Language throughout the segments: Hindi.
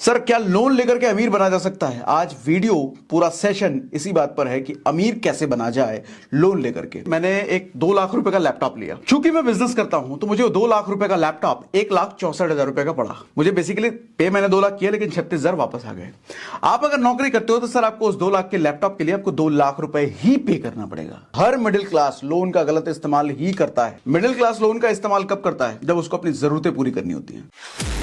सर क्या लोन लेकर के अमीर बना जा सकता है? आज वीडियो पूरा सेशन इसी बात पर है कि अमीर कैसे बना जाए लोन लेकर के। मैंने एक 2 लाख रुपए का लैपटॉप लिया। चूंकि मैं बिजनेस करता हूं तो मुझे 2 लाख रुपए का लैपटॉप 1,64,000 रुपए का पड़ा। मुझे बेसिकली पे मैंने 2 लाख किया, लेकिन 36,000 वापस आ गए। आप अगर नौकरी करते हो तो सर आपको उस 2 लाख के लैपटॉप के लिए आपको 2 लाख रुपए ही पे करना पड़ेगा। हर मिडिल क्लास लोन का गलत इस्तेमाल ही करता है। मिडिल क्लास लोन का इस्तेमाल कब करता है? जब उसको अपनी जरूरतें पूरी करनी होती है।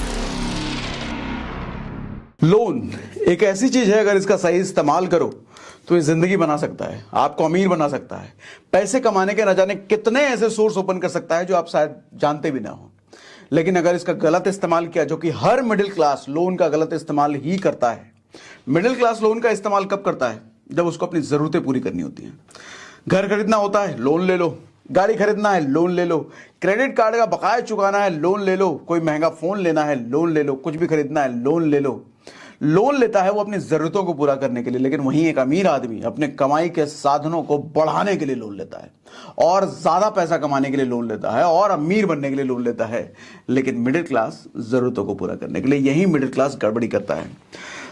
लोन एक ऐसी चीज है, अगर इसका सही इस्तेमाल करो तो ये जिंदगी बना सकता है, आपको अमीर बना सकता है। पैसे कमाने के न जाने कितने ऐसे सोर्स ओपन कर सकता है जो आप शायद जानते भी ना हो। लेकिन अगर इसका गलत इस्तेमाल किया, जो कि हर मिडिल क्लास लोन का गलत इस्तेमाल ही करता है। मिडिल क्लास लोन का इस्तेमाल कब करता है? जब उसको अपनी जरूरतें पूरी करनी होती हैं। घर खरीदना होता है, लोन ले लो। गाड़ी खरीदना है, लोन ले लो। क्रेडिट कार्ड का बकाया चुकाना है, लोन ले लो। कोई महंगा फोन लेना है, लोन ले लो। कुछ भी खरीदना है, लोन ले लो। लोन लेता है वो अपनी जरूरतों को पूरा करने के लिए, लेकिन वहीं एक अमीर आदमी अपने कमाई के साधनों को बढ़ाने के लिए लोन लेता है, और ज्यादा पैसा कमाने के लिए लोन लेता है, और अमीर बनने के लिए लोन लेता है। लेकिन मिडिल क्लास जरूरतों को पूरा करने के लिए, यही मिडिल क्लास गड़बड़ी करता है।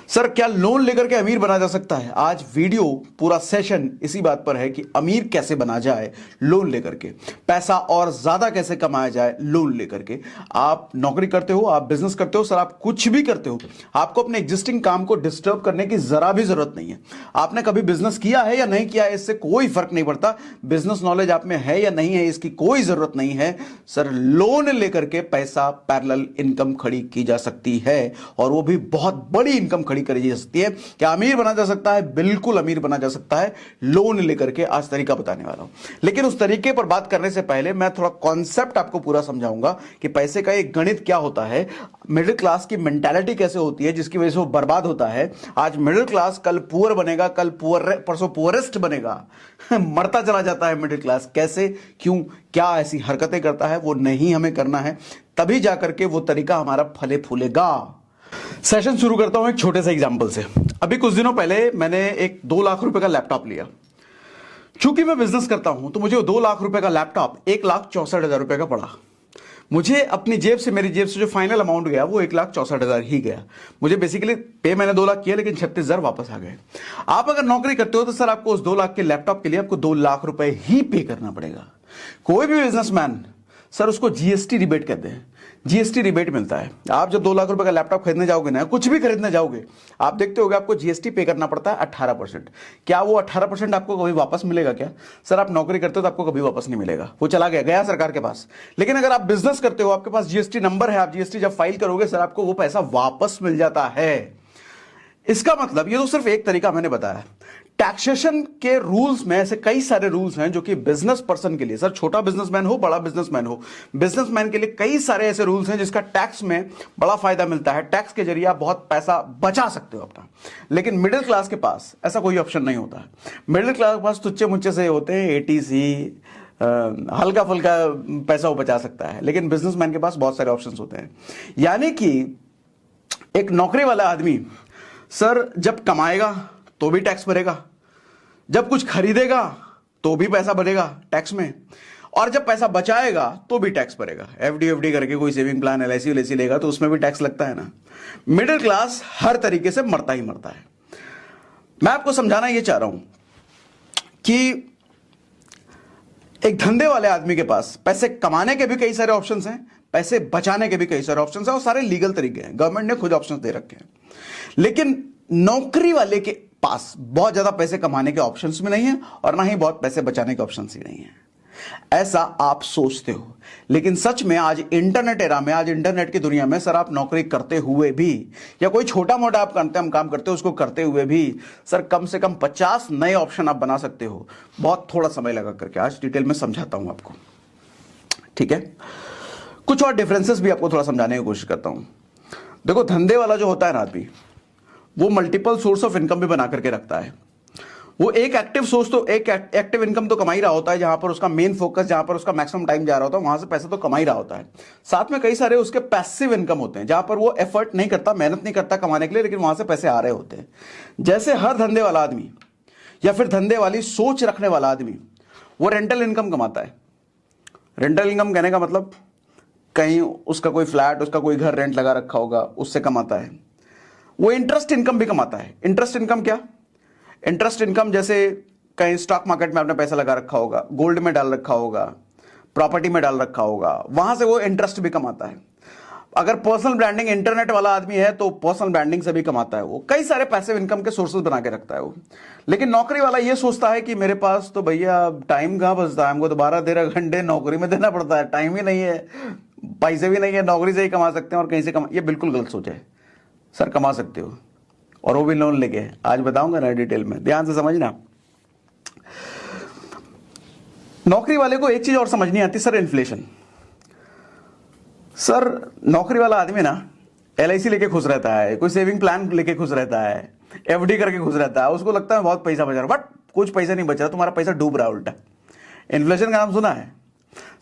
सर क्या लोन लेकर के अमीर बना जा सकता है? आज वीडियो पूरा सेशन इसी बात पर है कि अमीर कैसे बना जाए लोन लेकर के, पैसा और ज्यादा कैसे कमाया जाए लोन लेकर के। आप नौकरी करते हो, आप बिजनेस करते हो, सर आप कुछ भी करते हो, आपको अपने एग्जिस्टिंग काम को डिस्टर्ब करने की जरा भी जरूरत नहीं है। आपने कभी बिजनेस किया है या नहीं किया है, इससे कोई फर्क नहीं पड़ता। बिजनेस नॉलेज आप में है या नहीं है, इसकी कोई जरूरत नहीं है। सर लोन लेकर के पैसा पैरेलल इनकम खड़ी की जा सकती है, और वो भी बहुत बड़ी इनकम खड़ी करी जा सकती है। क्या अमीर बना जा सकता है? बिल्कुल अमीर बना जा सकता है लोन लेकर के। आज तरीका बताने वाला हूं, लेकिन उस तरीके पर बात करने से पहले मैं थोड़ा कॉन्सेप्ट आपको पूरा समझाऊंगा कि पैसे का एक गणित क्या होता है, मिडिल क्लास की मेंटालिटी कैसे होती है जिसकी वजह से वो बर्बाद होता है। आज मिडिल क्लास कल पुअर बनेगा, कल पुअर परसों पुअरेस्ट बनेगा। मरता चला जाता है मिडिल क्लास। कैसे, क्यों, क्या ऐसी हरकतें करता है? वो नहीं हमें करना है, तभी जाकर के वो तरीका हमारा फले फूलेगा। सेशन शुरू करता हूं एक छोटे से एग्जांपल से। अभी कुछ दिनों पहले मैंने एक 2 लाख रुपए का लैपटॉप लिया। चूंकि मैं बिजनेस करता हूं तो मुझे 2 लाख रुपए का लैपटॉप 1,64,000 रुपए का पड़ा। मुझे अपनी जेब से, मेरी जेब से जो फाइनल अमाउंट गया वो 1,64,000 ही गया। मुझे बेसिकली पे मैंने 2 लाख किया, लेकिन 36,000 वापस आ गए। आप अगर नौकरी करते हो तो सर आपको उस 2 लाख के लैपटॉप के लिए आपको 2 लाख रुपए ही पे करना पड़ेगा। कोई भी बिजनेसमैन, सर उसको जीएसटी रिबेट कहते हैं। जीएसटी रिबेट मिलता है। आप जब 2 लाख रुपए का लैपटॉप खरीदने जाओगे ना, कुछ भी खरीदने जाओगे, आप देखते होगे आपको जीएसटी पे करना पड़ता है 18%। क्या वो 18% आपको कभी वापस मिलेगा क्या? सर आप नौकरी करते हो तो आपको कभी वापस नहीं मिलेगा, वो चला गया सरकार के पास। लेकिन अगर आप बिजनेस करते हो, आपके पास जीएसटी नंबर है, आप जीएसटी जब फाइल करोगे, सर आपको वो पैसा वापस मिल जाता है। इसका मतलब, ये तो सिर्फ एक तरीका मैंने बताया। टैक्सेशन के रूल्स में ऐसे कई सारे रूल्स हैं जो कि बिजनेस पर्सन के लिए, सर छोटा बिजनेसमैन हो, बड़ा बिजनेसमैन हो, बिजनेसमैन के लिए कई सारे ऐसे रूल्स हैं जिसका टैक्स में बड़ा फायदा मिलता है। टैक्स के जरिए आप बहुत पैसा बचा सकते हो अपना। लेकिन मिडिल क्लास के पास ऐसा कोई ऑप्शन नहीं होता है। मिडिल क्लास के पास तुच्चे मुच्चे से होते हैं, एटीसी, हल्का फुल्का पैसा वो बचा सकता है। लेकिन बिजनेसमैन के पास बहुत सारे ऑप्शंस होते हैं। यानी कि एक नौकरी वाला आदमी सर जब कमाएगा तो भी टैक्स भरेगा, जब कुछ खरीदेगा तो भी पैसा भरेगा टैक्स में, और जब पैसा बचाएगा तो भी टैक्स भरेगा। एफडी करके कोई सेविंग प्लान एलआईसी लेगा तो उसमें भी टैक्स लगता है ना। मिडिल क्लास हर तरीके से मरता ही मरता है। मैं आपको समझाना यह चाह रहा हूं कि एक धंधे वाले आदमी के पास पैसे कमाने के भी कई सारे ऑप्शंस हैं, पैसे बचाने के भी कई सारे ऑप्शंस हैं, और सारे लीगल तरीके हैं, गवर्नमेंट ने खुद ऑप्शंस दे रखे हैं। लेकिन नौकरी वाले के पास बहुत ज्यादा पैसे कमाने के ऑप्शंस भी नहीं है, और ना ही बहुत पैसे बचाने के ऑप्शंस ही नहीं है। ऐसा आप सोचते हो, लेकिन सच में आज इंटरनेट एरा में, आज इंटरनेट की दुनिया में, सर आप नौकरी करते हुए भी, या कोई छोटा मोटा आप काम करते हो उसको करते हुए भी, सर कम से कम 50 नए ऑप्शन आप बना सकते हो, बहुत थोड़ा समय लगा करके। आज डिटेल में समझाता हूं आपको, ठीक है? कुछ और डिफरेंसेस भी आपको थोड़ा समझाने की कोशिश करता हूं। देखो, धंधे वाला जो होता है ना आदमी, वो मल्टीपल सोर्स ऑफ इनकम भी बना करके रखता है। वो एक एक्टिव इनकम तो कमा ही रहा होता है, जहां पर उसका मेन फोकस, जहां पर उसका मैक्सिमम टाइम जा रहा होता है, वहां से पैसा तो कमा ही रहा होता है। साथ में कई सारे उसके पैसिव इनकम होते हैं, जहां पर वो एफर्ट नहीं करता, मेहनत नहीं करता कमाने के लिए, लेकिन वहां से पैसे आ रहे होते हैं। जैसे हर धंधे वाला आदमी या फिर धंधे वाली सोच रखने वाला आदमी, वो रेंटल इनकम कमाता है। रेंटल इनकम कहने का मतलब, कहीं उसका कोई फ्लैट, उसका कोई घर रेंट लगा रखा होगा, उससे कमाता है। वो इंटरेस्ट इनकम भी कमाता है। इंटरेस्ट इनकम क्या? इंटरेस्ट इनकम जैसे कहीं स्टॉक मार्केट में आपने पैसा लगा रखा होगा, गोल्ड में डाल रखा होगा, प्रॉपर्टी में डाल रखा होगा, वहां से वो इंटरेस्ट भी कमाता है। अगर पर्सनल ब्रांडिंग इंटरनेट वाला आदमी है तो पर्सनल ब्रांडिंग से भी कमाता है वो, कई सारे पैसिव इनकम के सोर्सेज बना के रखता है वो। लेकिन नौकरी वाला ये सोचता है कि मेरे पास तो भैया टाइम कहां बचता है, हमको तो 12-13 घंटे नौकरी में देना पड़ता है, टाइम ही नहीं है, पैसे भी नहीं है, नौकरी से ही कमा सकते हैं और कहीं से कमा। ये बिल्कुल गलत सोच है सर, कमा सकते हो और वो भी लोन लेके। आज बताऊंगा ना डिटेल में, ध्यान से समझना। नौकरी वाले को एक चीज और समझ नहीं आती सर, इन्फ्लेशन। सर नौकरी वाला आदमी ना LIC लेके खुश रहता है, कोई सेविंग प्लान लेके खुश रहता है, FD करके खुश रहता है, उसको लगता है बहुत पैसा बच रहा है, बट कुछ पैसा नहीं बच रहा, तुम्हारा पैसा डूब रहा है उल्टा। इन्फ्लेशन का नाम सुना है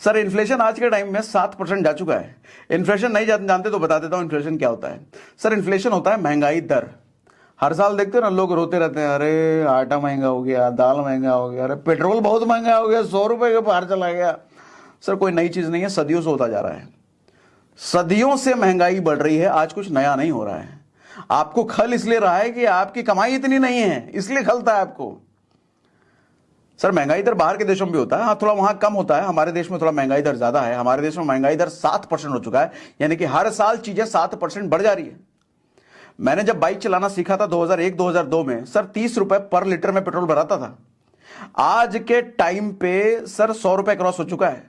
सर? इन्फ्लेशन आज के टाइम में 7% जा चुका है। इन्फ्लेशन नहीं जानते तो बता देता हूं इन्फ्लेशन क्या होता है। सर इन्फ्लेशन होता है महंगाई दर। हर साल देखते हो ना, लोग रोते रहते हैं, अरे आटा महंगा हो गया, दाल महंगा हो गया, अरे पेट्रोल बहुत महंगा हो गया, 100 रुपए के पार चला गया। सर कोई नई चीज नहीं है, सदियों से होता जा रहा है, सदियों से महंगाई बढ़ रही है, आज कुछ नया नहीं हो रहा है। आपको खल इसलिए रहा है कि आपकी कमाई इतनी नहीं है, इसलिए खलता है आपको। सर महंगाई दर बाहर के देशों में भी होता है, हाँ थोड़ा वहां कम होता है, हमारे देश में थोड़ा महंगाई दर ज्यादा है। हमारे देश में महंगाई दर 7% हो चुका है, यानी कि हर साल चीजें 7% बढ़ जा रही है। मैंने जब बाइक चलाना सीखा था 2001-2002 में, सर 30 रुपए पर लीटर में पेट्रोल भराता था। आज के टाइम पे सर 100 रुपए क्रॉस हो चुका है,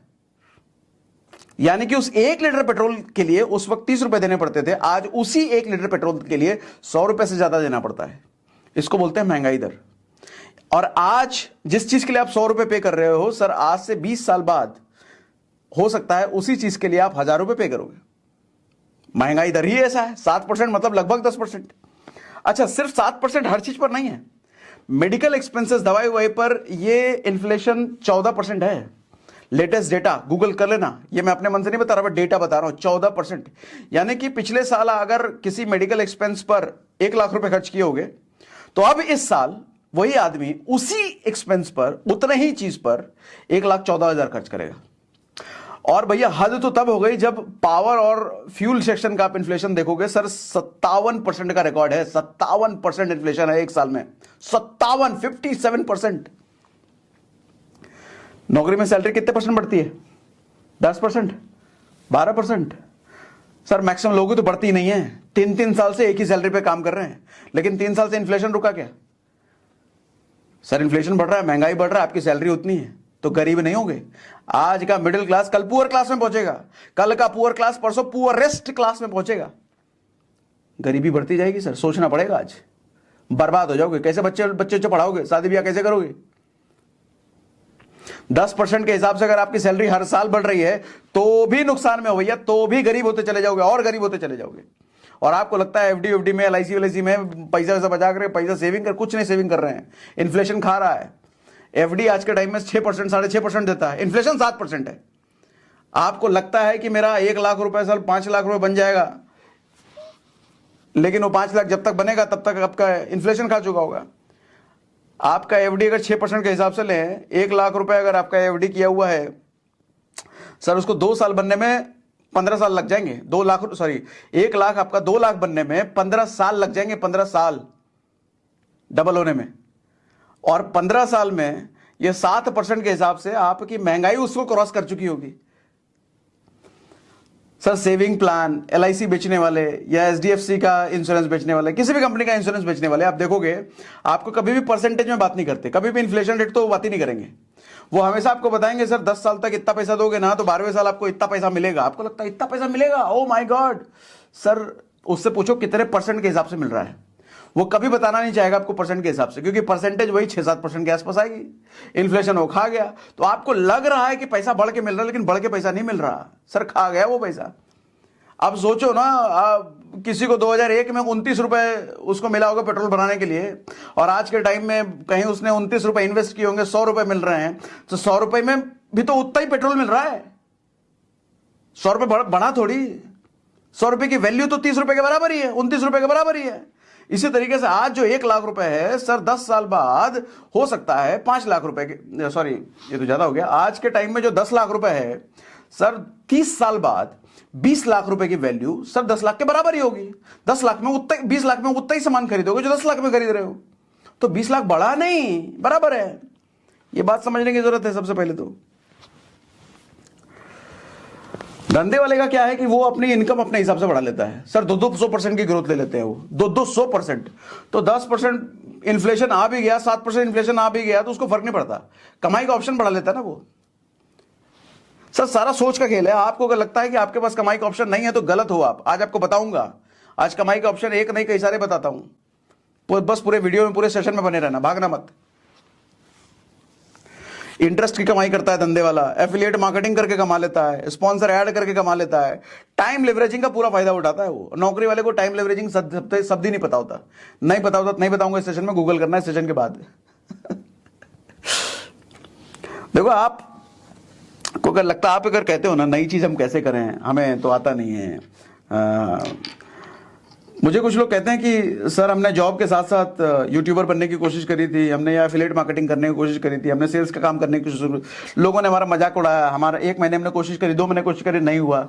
यानी कि उस 1 लीटर पेट्रोल के लिए उस वक्त 30 रुपए देने पड़ते थे, आज उसी 1 लीटर पेट्रोल के लिए 100 रुपए से ज्यादा देना पड़ता है। इसको बोलते हैं महंगाई दर। और आज जिस चीज के लिए आप 100 रुपए पे कर रहे हो, सर आज से 20 साल बाद हो सकता है उसी चीज के लिए आप 1000 रुपए पे करोगे। महंगाई दर ही ऐसा है, 7% मतलब लगभग 10%। अच्छा, सिर्फ 7% हर चीज पर नहीं है, मेडिकल एक्सपेंसेस, दवाई ववाई पर ये इन्फ्लेशन 14% है। लेटेस्ट डेटा गूगल कर लेना, ये मैं अपने मन से नहीं बता रहा, डेटा बता रहा हूं, 14%। यानी कि पिछले साल अगर किसी मेडिकल एक्सपेंस पर 1 लाख रुपए खर्च किए होगे, तो अब इस साल वही आदमी उसी एक्सपेंस पर, उतने ही चीज पर 1,14,000 खर्च करेगा। और भैया हद तो तब हो गई जब पावर और फ्यूल सेक्शन का आप इन्फ्लेशन देखोगे, सर 57% का रिकॉर्ड है, 57% इन्फ्लेशन है एक साल में, 57% नौकरी में सैलरी कितने परसेंट बढ़ती है? 10%, 12%। सर मैक्सिमम लोग तो बढ़ती ही नहीं है, 3-3 साल से एक ही सैलरी पे काम कर रहे हैं, लेकिन 3 साल से इन्फ्लेशन रुका क्या? सर इन्फ्लेशन बढ़ रहा है, महंगाई बढ़ रहा है, आपकी सैलरी उतनी है, तो गरीब नहीं होंगे। आज का मिडिल क्लास कल पुअर क्लास में पहुंचेगा, कल का पुअर क्लास परसों पुअरेस्ट क्लास में पहुंचेगा। गरीबी बढ़ती जाएगी सर, सोचना पड़ेगा। आज बर्बाद हो जाओगे, कैसे बच्चे पढ़ाओगे, शादी ब्याह कैसे करोगे? 10% के हिसाब से अगर आपकी सैलरी हर साल बढ़ रही है तो भी नुकसान में हो भैया, तो भी गरीब होते चले जाओगे और गरीब होते चले जाओगे। और आपको लगता है FD में, LIC में पैसा वैसा बचा कर, पैसा सेविंग कर, कुछ नहीं सेविंग कर रहे हैं, इन्फ्लेशन खा रहा है। FD आज के टाइम में 6%, 6.5% देता है, इन्फ्लेशन 7% है। आपको लगता है कि मेरा 1 लाख रुपए साल 5 लाख रुपए बन जाएगा, लेकिन वो 5 लाख जब तक बनेगा तब तक आपका इन्फ्लेशन खा चुका होगा। आपका FD अगर 6% के हिसाब से लें, 1 लाख रुपए अगर आपका FD किया हुआ है, सर उसको 2 साल बनने में 15 साल लग जाएंगे। 1 लाख आपका 2 लाख बनने में 15 साल लग जाएंगे, 15 साल डबल होने में। और 15 साल में ये 7% के हिसाब से आपकी महंगाई उसको क्रॉस कर चुकी होगी। सर सेविंग प्लान, LIC बेचने वाले या SDFC का इंश्योरेंस बेचने वाले, किसी भी कंपनी का इंश्योरेंस बेचने वाले, आप देखोगे आपको कभी भी परसेंटेज में बात नहीं करते, कभी भी इन्फ्लेशन रेट तो वो बात ही नहीं करेंगे। वो हमेशा आपको बताएंगे सर 10 साल तक इतना पैसा दोगे ना तो 12वें साल आपको इतना पैसा मिलेगा। आपको लगता है इतना पैसा मिलेगा, ओ माय गॉड। सर उससे पूछो कितने परसेंट के हिसाब से मिल रहा है, वो कभी बताना नहीं चाहेगा आपको परसेंट के हिसाब से, क्योंकि परसेंटेज वही 6-7% के आसपास आएगी। इन्फ्लेशन वो खा गया, तो आपको लग रहा है कि पैसा बढ़ के मिल रहा है, लेकिन बढ़ के पैसा नहीं मिल रहा सर, खा गया वो पैसा। अब सोचो ना, किसी को 2001 में 29 रुपए उसको मिला होगा पेट्रोल भराने के लिए, और आज के टाइम में कहीं उसने 29 रुपए इन्वेस्ट किए होंगे, 100 रुपए मिल रहे हैं, तो 100 रुपए में भी तो उतना ही पेट्रोल मिल रहा है। 100 रुपए बढ़ा थोड़ी, 100 रुपए की वैल्यू तो 30 रुपए के बराबर ही है, 29 रुपए के बराबर ही है। इसी तरीके से आज जो 1 लाख रुपए है सर, 10 साल बाद हो सकता है 5 लाख रुपए के, सॉरी ये तो ज्यादा हो गया, आज के टाइम में जो 10 लाख रुपए है सर, 30 साल बाद 20 लाख रुपए की वैल्यू सर 10 लाख के बराबर ही होगी। 10 लाख में उतना, 20 लाख में उतना ही सामान खरीदोगे जो 10 लाख में खरीद रहे हो। तो 20 लाख बढ़ा नहीं, बराबर है। ये बात समझने की जरूरत है सबसे पहले तो। धंधे वाले का क्या है कि वो अपनी इनकम अपने हिसाब से बढ़ा लेता है। सर 200% की ग्रोथ ले लेते हैं वो, 200%। तो 10% इन्फ्लेशन आ भी गया, 7% इन्फ्लेशन आ भी गया तो उसको फर्क नहीं पड़ता, कमाई का ऑप्शन बढ़ा लेता है ना वो। सर सारा सोच का खेल है। आपको अगर लगता है कि आपके पास कमाई का ऑप्शन नहीं है तो गलत हो आप। आज आपको बताऊंगा, आज कमाई का ऑप्शन एक नहीं कई सारे बताता हूं। बस पूरे वीडियो में, पूरे सेशन में बने रहना, भागना मत। इंटरेस्ट की कमाई करता है धंधे वाला, एफिलिएट मार्केटिंग करके कमा लेता है, स्पॉन्सर ऐड करके कमा लेता है, टाइम लेवरेजिंग का पूरा फायदा उठाता है वो। नौकरी वाले को टाइम लेवरेजिंग शब्द ही नहीं पता होता। नहीं पता होता, नहीं बताऊंगा इस सेशन में, गूगल करना है सेशन के बाद। देखो आप को अगर लगता, आप अगर कहते हो ना नई चीज हम कैसे करें, हमें तो आता नहीं है। मुझे कुछ लोग कहते हैं कि सर हमने जॉब के साथ साथ यूट्यूबर बनने की कोशिश करी थी, हमने या एफिलिएट मार्केटिंग करने की कोशिश करी थी, हमने सेल्स का काम करने की कोशिश करी, लोगों ने हमारा मजाक उड़ाया, हमारा 1 महीने हमने कोशिश करी, 2 महीने कोशिश करी, नहीं हुआ।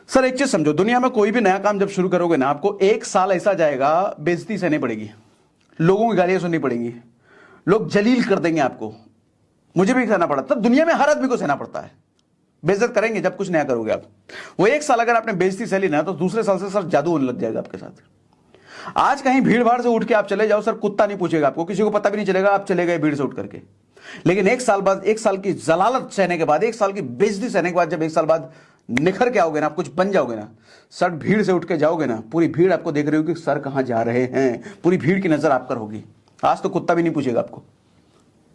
सर एक चीज समझो, दुनिया में कोई भी नया काम जब शुरू करोगे ना, आपको 1 साल ऐसा जाएगा, बेइज्जती सहनी पड़ेगी, लोगों की गालियां सुननी पड़ेंगी, लोग जलील कर देंगे आपको। मुझे भी सहना पड़ा, तब दुनिया में हर आदमी को सहना पड़ता है। बेइज्जत करेंगे जब कुछ नया करोगे आप। वो 1 साल अगर आपने बेइज्जती सह ली ना, तो दूसरे साल से सर जादू होने लग जाएगा आपके साथ। आज कहीं भीड़ भाड़ से उठ के आप चले जाओ, सर कुत्ता नहीं पूछेगा आपको, किसी को पता भी नहीं चलेगा आप चले गए भीड़ से उठ करके। लेकिन 1 साल बाद, 1 साल की जलालत सहने के बाद, 1 साल की बेइज्जती सहने के बाद, जब 1 साल बाद निखर के आओगे ना, आप कुछ बन जाओगे ना, सर भीड़ से उठ के जाओगे ना, पूरी भीड़ आपको देख रही होगी सर कहां जा रहे हैं, पूरी भीड़ की नजर आप पर होगी। आज तो कुत्ता भी नहीं पूछेगा आपको,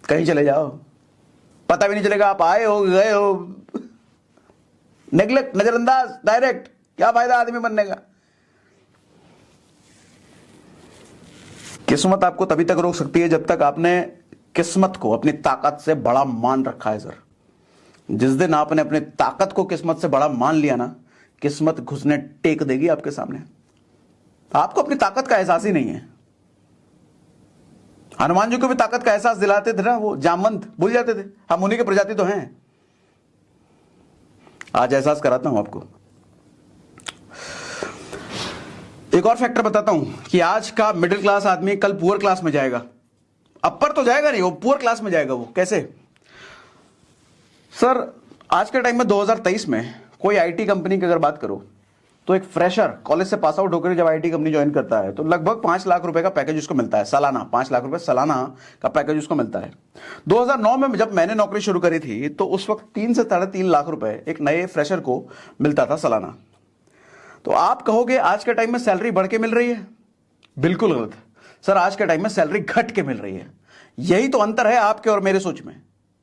कहीं चले जाओ, पता भी नहीं चलेगा आप आए हो गए हो। नेग्लेक्ट, नजरअंदाज, डायरेक्ट, क्या फायदा आदमी बनने का। किस्मत आपको तभी तक रोक सकती है जब तक आपने किस्मत को अपनी ताकत से बड़ा मान रखा है। सर जिस दिन आपने अपनी ताकत को किस्मत से बड़ा मान लिया ना, किस्मत घुसने टेक देगी आपके सामने। आपको अपनी ताकत का एहसास ही नहीं है। हनुमान जी को भी ताकत का एहसास दिलाते थे ना वो जामवंत, भूल जाते थे हम उन्हीं के प्रजाति तो हैं। आज एहसास कराता हूं आपको। एक और फैक्टर बताता हूं कि आज का मिडिल क्लास आदमी कल पुअर क्लास में जाएगा। अपर तो जाएगा नहीं, वो पुअर क्लास में जाएगा। वो कैसे? सर आज के टाइम में 2023 में कोई आईटी कंपनी की अगर बात करो तो एक फ्रेशर कॉलेज से पास आउट होकर जब आईटी कंपनी ज्वाइन करता है तो लगभग 5 लाख रुपए का पैकेज उसको मिलता है सालाना। 5 लाख रुपए सालाना का पैकेज उसको मिलता है। 2009 में जब मैंने नौकरी शुरू करी थी तो उस वक्त 3 से 3.5 लाख रुपए एक नए फ्रेशर को मिलता था सालाना। तो आप कहोगे आज के टाइम में सैलरी बढ़ के मिल रही है? बिल्कुल गलत सर, आज के टाइम में सैलरी घट के मिल रही है। यही तो अंतर है आपके और मेरे सोच में,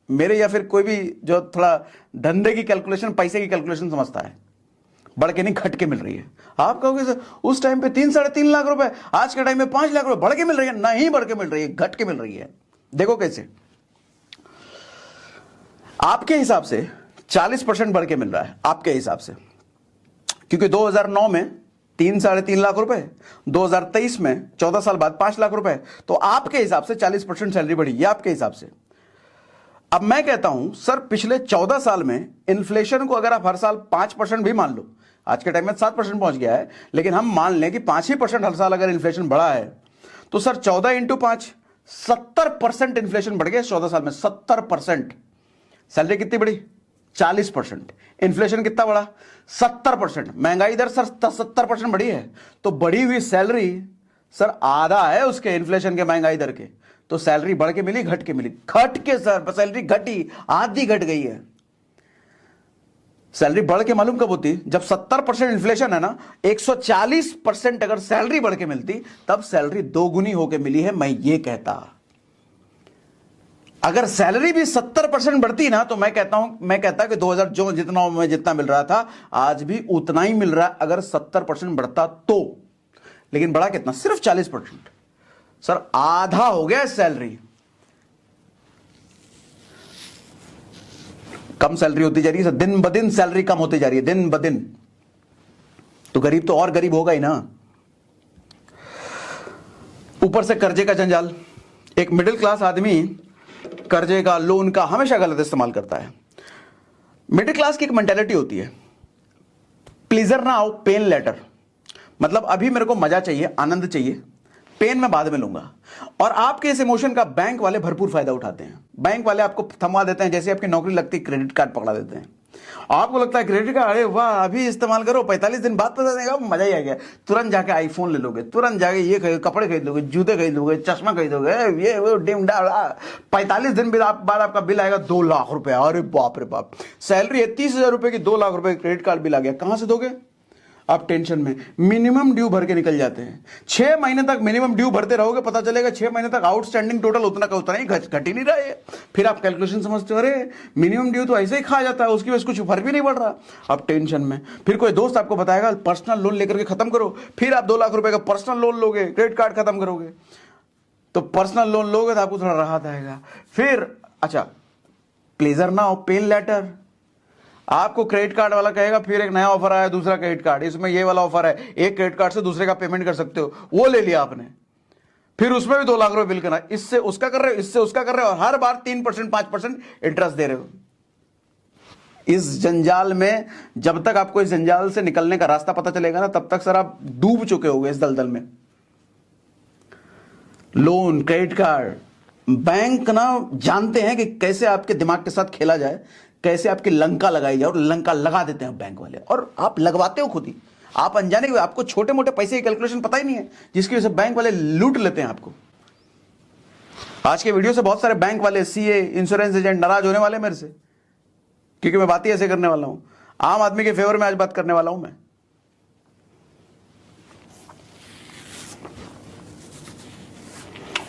मेरे या फिर कोई भी जो थोड़ा धंधे की कैलकुलेशन, पैसे की कैलकुलेशन समझता है। बढ़ के नहीं, घट के मिल रही है। आप कहोगे सर उस टाइम पे 3-3.5 लाख रुपए, आज के टाइम में 5 लाख रुपए बढ़ के मिल रही है। नहीं बढ़ के मिल रही है, घट के मिल रही है। देखो कैसे, आपके हिसाब से 40% बढ़ के मिल रहा है आपके हिसाब से, क्योंकि 2009 में 3-3.5 लाख रुपए, 2023 में 14 साल बाद 5 लाख रुपए, तो आपके हिसाब से 40% सैलरी बढ़ी है आपके हिसाब से। अब मैं कहता हूं सर पिछले 14 साल में इन्फ्लेशन को अगर आप हर साल 5% भी मान लो, आज के टाइम में 7% पहुंच गया है, लेकिन हम मान लें कि 5% हर साल अगर इन्फ्लेशन बढ़ा है तो सर 14 × 5 70% इन्फ्लेशन बढ़ गया 14 साल में। 70%। सैलरी कितनी बढ़ी? 40%। इन्फ्लेशन कितना बढ़ा? 70%। महंगाई दर सर 70% बढ़ी है, तो बढ़ी हुई सैलरी सर आधा है उसके इन्फ्लेशन के, महंगाई दर के। तो सैलरी बढ़ के मिली, घट के मिली? घट के सर, सैलरी घटी, आधी घट गई है। सैलरी बढ़ के मालूम कब होती? जब 70% इन्फ्लेशन है ना, 140% अगर सैलरी बढ़ के मिलती तब सैलरी 2 गुनी होके मिली है। मैं ये कहता, अगर सैलरी भी 70% बढ़ती ना तो मैं कहता कि 2000 जो जितना मिल रहा था आज भी उतना ही मिल रहा है अगर 70% बढ़ता तो। लेकिन बढ़ा कितना? सिर्फ 40%। सर आधा हो गया सैलरी। कम सैलरी होती जा रही है सर, दिन ब दिन सैलरी कम होती जा रही है, दिन ब दिन। तो गरीब तो और गरीब होगा ही ना। ऊपर से कर्जे का जंजाल। एक मिडिल क्लास आदमी कर्जे का, लोन का हमेशा गलत इस्तेमाल करता है। मिडिल क्लास की एक मेंटालिटी होती है, प्लीजर ना आओ, पेन लेटर। मतलब अभी मेरे को मजा चाहिए, आनंद चाहिए, पेन मैं बाद में लूंगा। और आपके इस इमोशन का बैंक वाले भरपूर फायदा उठाते हैं। बैंक वाले आपको थमा देते हैं, जैसे आपकी नौकरी लगती है क्रेडिट कार्ड पकड़ा देते हैं। आपको लगता है क्रेडिट कार्ड, अरे वाह अभी इस्तेमाल करो, 45 दिन बाद पता देगा, मजा ही आ गया। तुरंत जाके आईफोन ले लोगे, तुरंत जाके ये कपड़े खरीद लोगे, जूते खरीद लोगे, चश्मा खरीदोगे, ये वो डिम डा। 45 दिन बाद आपका बिल आएगा 2 लाख रुपए। अरे बाप रे बाप, सैलरी है 30,000 रुपए की, 2 लाख रुपए क्रेडिट कार्ड बिल आ गया, कहां से दोगे आप? टेंशन में मिनिमम ड्यू भर के निकल जाते हैं। 6 महीने तक मिनिमम ड्यू भरते रहोगे, पता चलेगा 6 महीने तक आउटस्टैंडिंग टोटल उतना का उतना ही, घट ही नहीं रहा है। फिर आप कैलकुलेशन समझते हो, अरे मिनिमम ड्यू तो ऐसे ही खा जाता है, उसकी वजह से कुछ फर्क भी नहीं पड़ रहा। आप टेंशन में। फिर कोई दोस्त आपको बताएगा पर्सनल लोन लेकर के खत्म करो, फिर आप 2 लाख रुपए का पर्सनल लोन लोगे, क्रेडिट कार्ड खत्म करोगे। तो पर्सनल लोन लोगे तो आपको थोड़ा राहत आएगा। फिर अच्छा, प्लेजर ना हो, पेन लेटर। आपको क्रेडिट कार्ड वाला कहेगा फिर एक नया ऑफर आया, दूसरा क्रेडिट कार्ड, इसमें ये वाला ऑफर है, एक क्रेडिट कार्ड से दूसरे का पेमेंट कर सकते हो, वो ले लिया आपने, फिर उसमें भी 2 लाख रुपए बिल करना, इससे उसका कर रहे हो, इससे उसका कर रहे हो, और हर बार 3% 5% इंटरेस्ट दे रहे हो। इस जंजाल में, जब तक आपको इस जंजाल से निकलने का रास्ता पता चलेगा ना, तब तक सर आप डूब चुके होगे इस दलदल में। लोन, क्रेडिट कार्ड, बैंक ना जानते हैं कि कैसे आपके दिमाग के साथ खेला जाए, कैसे आपकी लंका लगाई जाए, और लंका लगा देते हैं बैंक वाले, और आप लगवाते हो खुद ही। आप अनजाने हुए, आपको छोटे मोटे पैसे की कैलकुलेशन पता ही नहीं है, जिसकी वजह से बैंक वाले लूट लेते हैं आपको। आज के वीडियो से बहुत सारे बैंक वाले, सीए, इंश्योरेंस एजेंट नाराज होने वाले मेरे से, क्योंकि मैं बात ही ऐसे करने वाला हूं। आम आदमी के फेवर में आज बात करने वाला हूं मैं।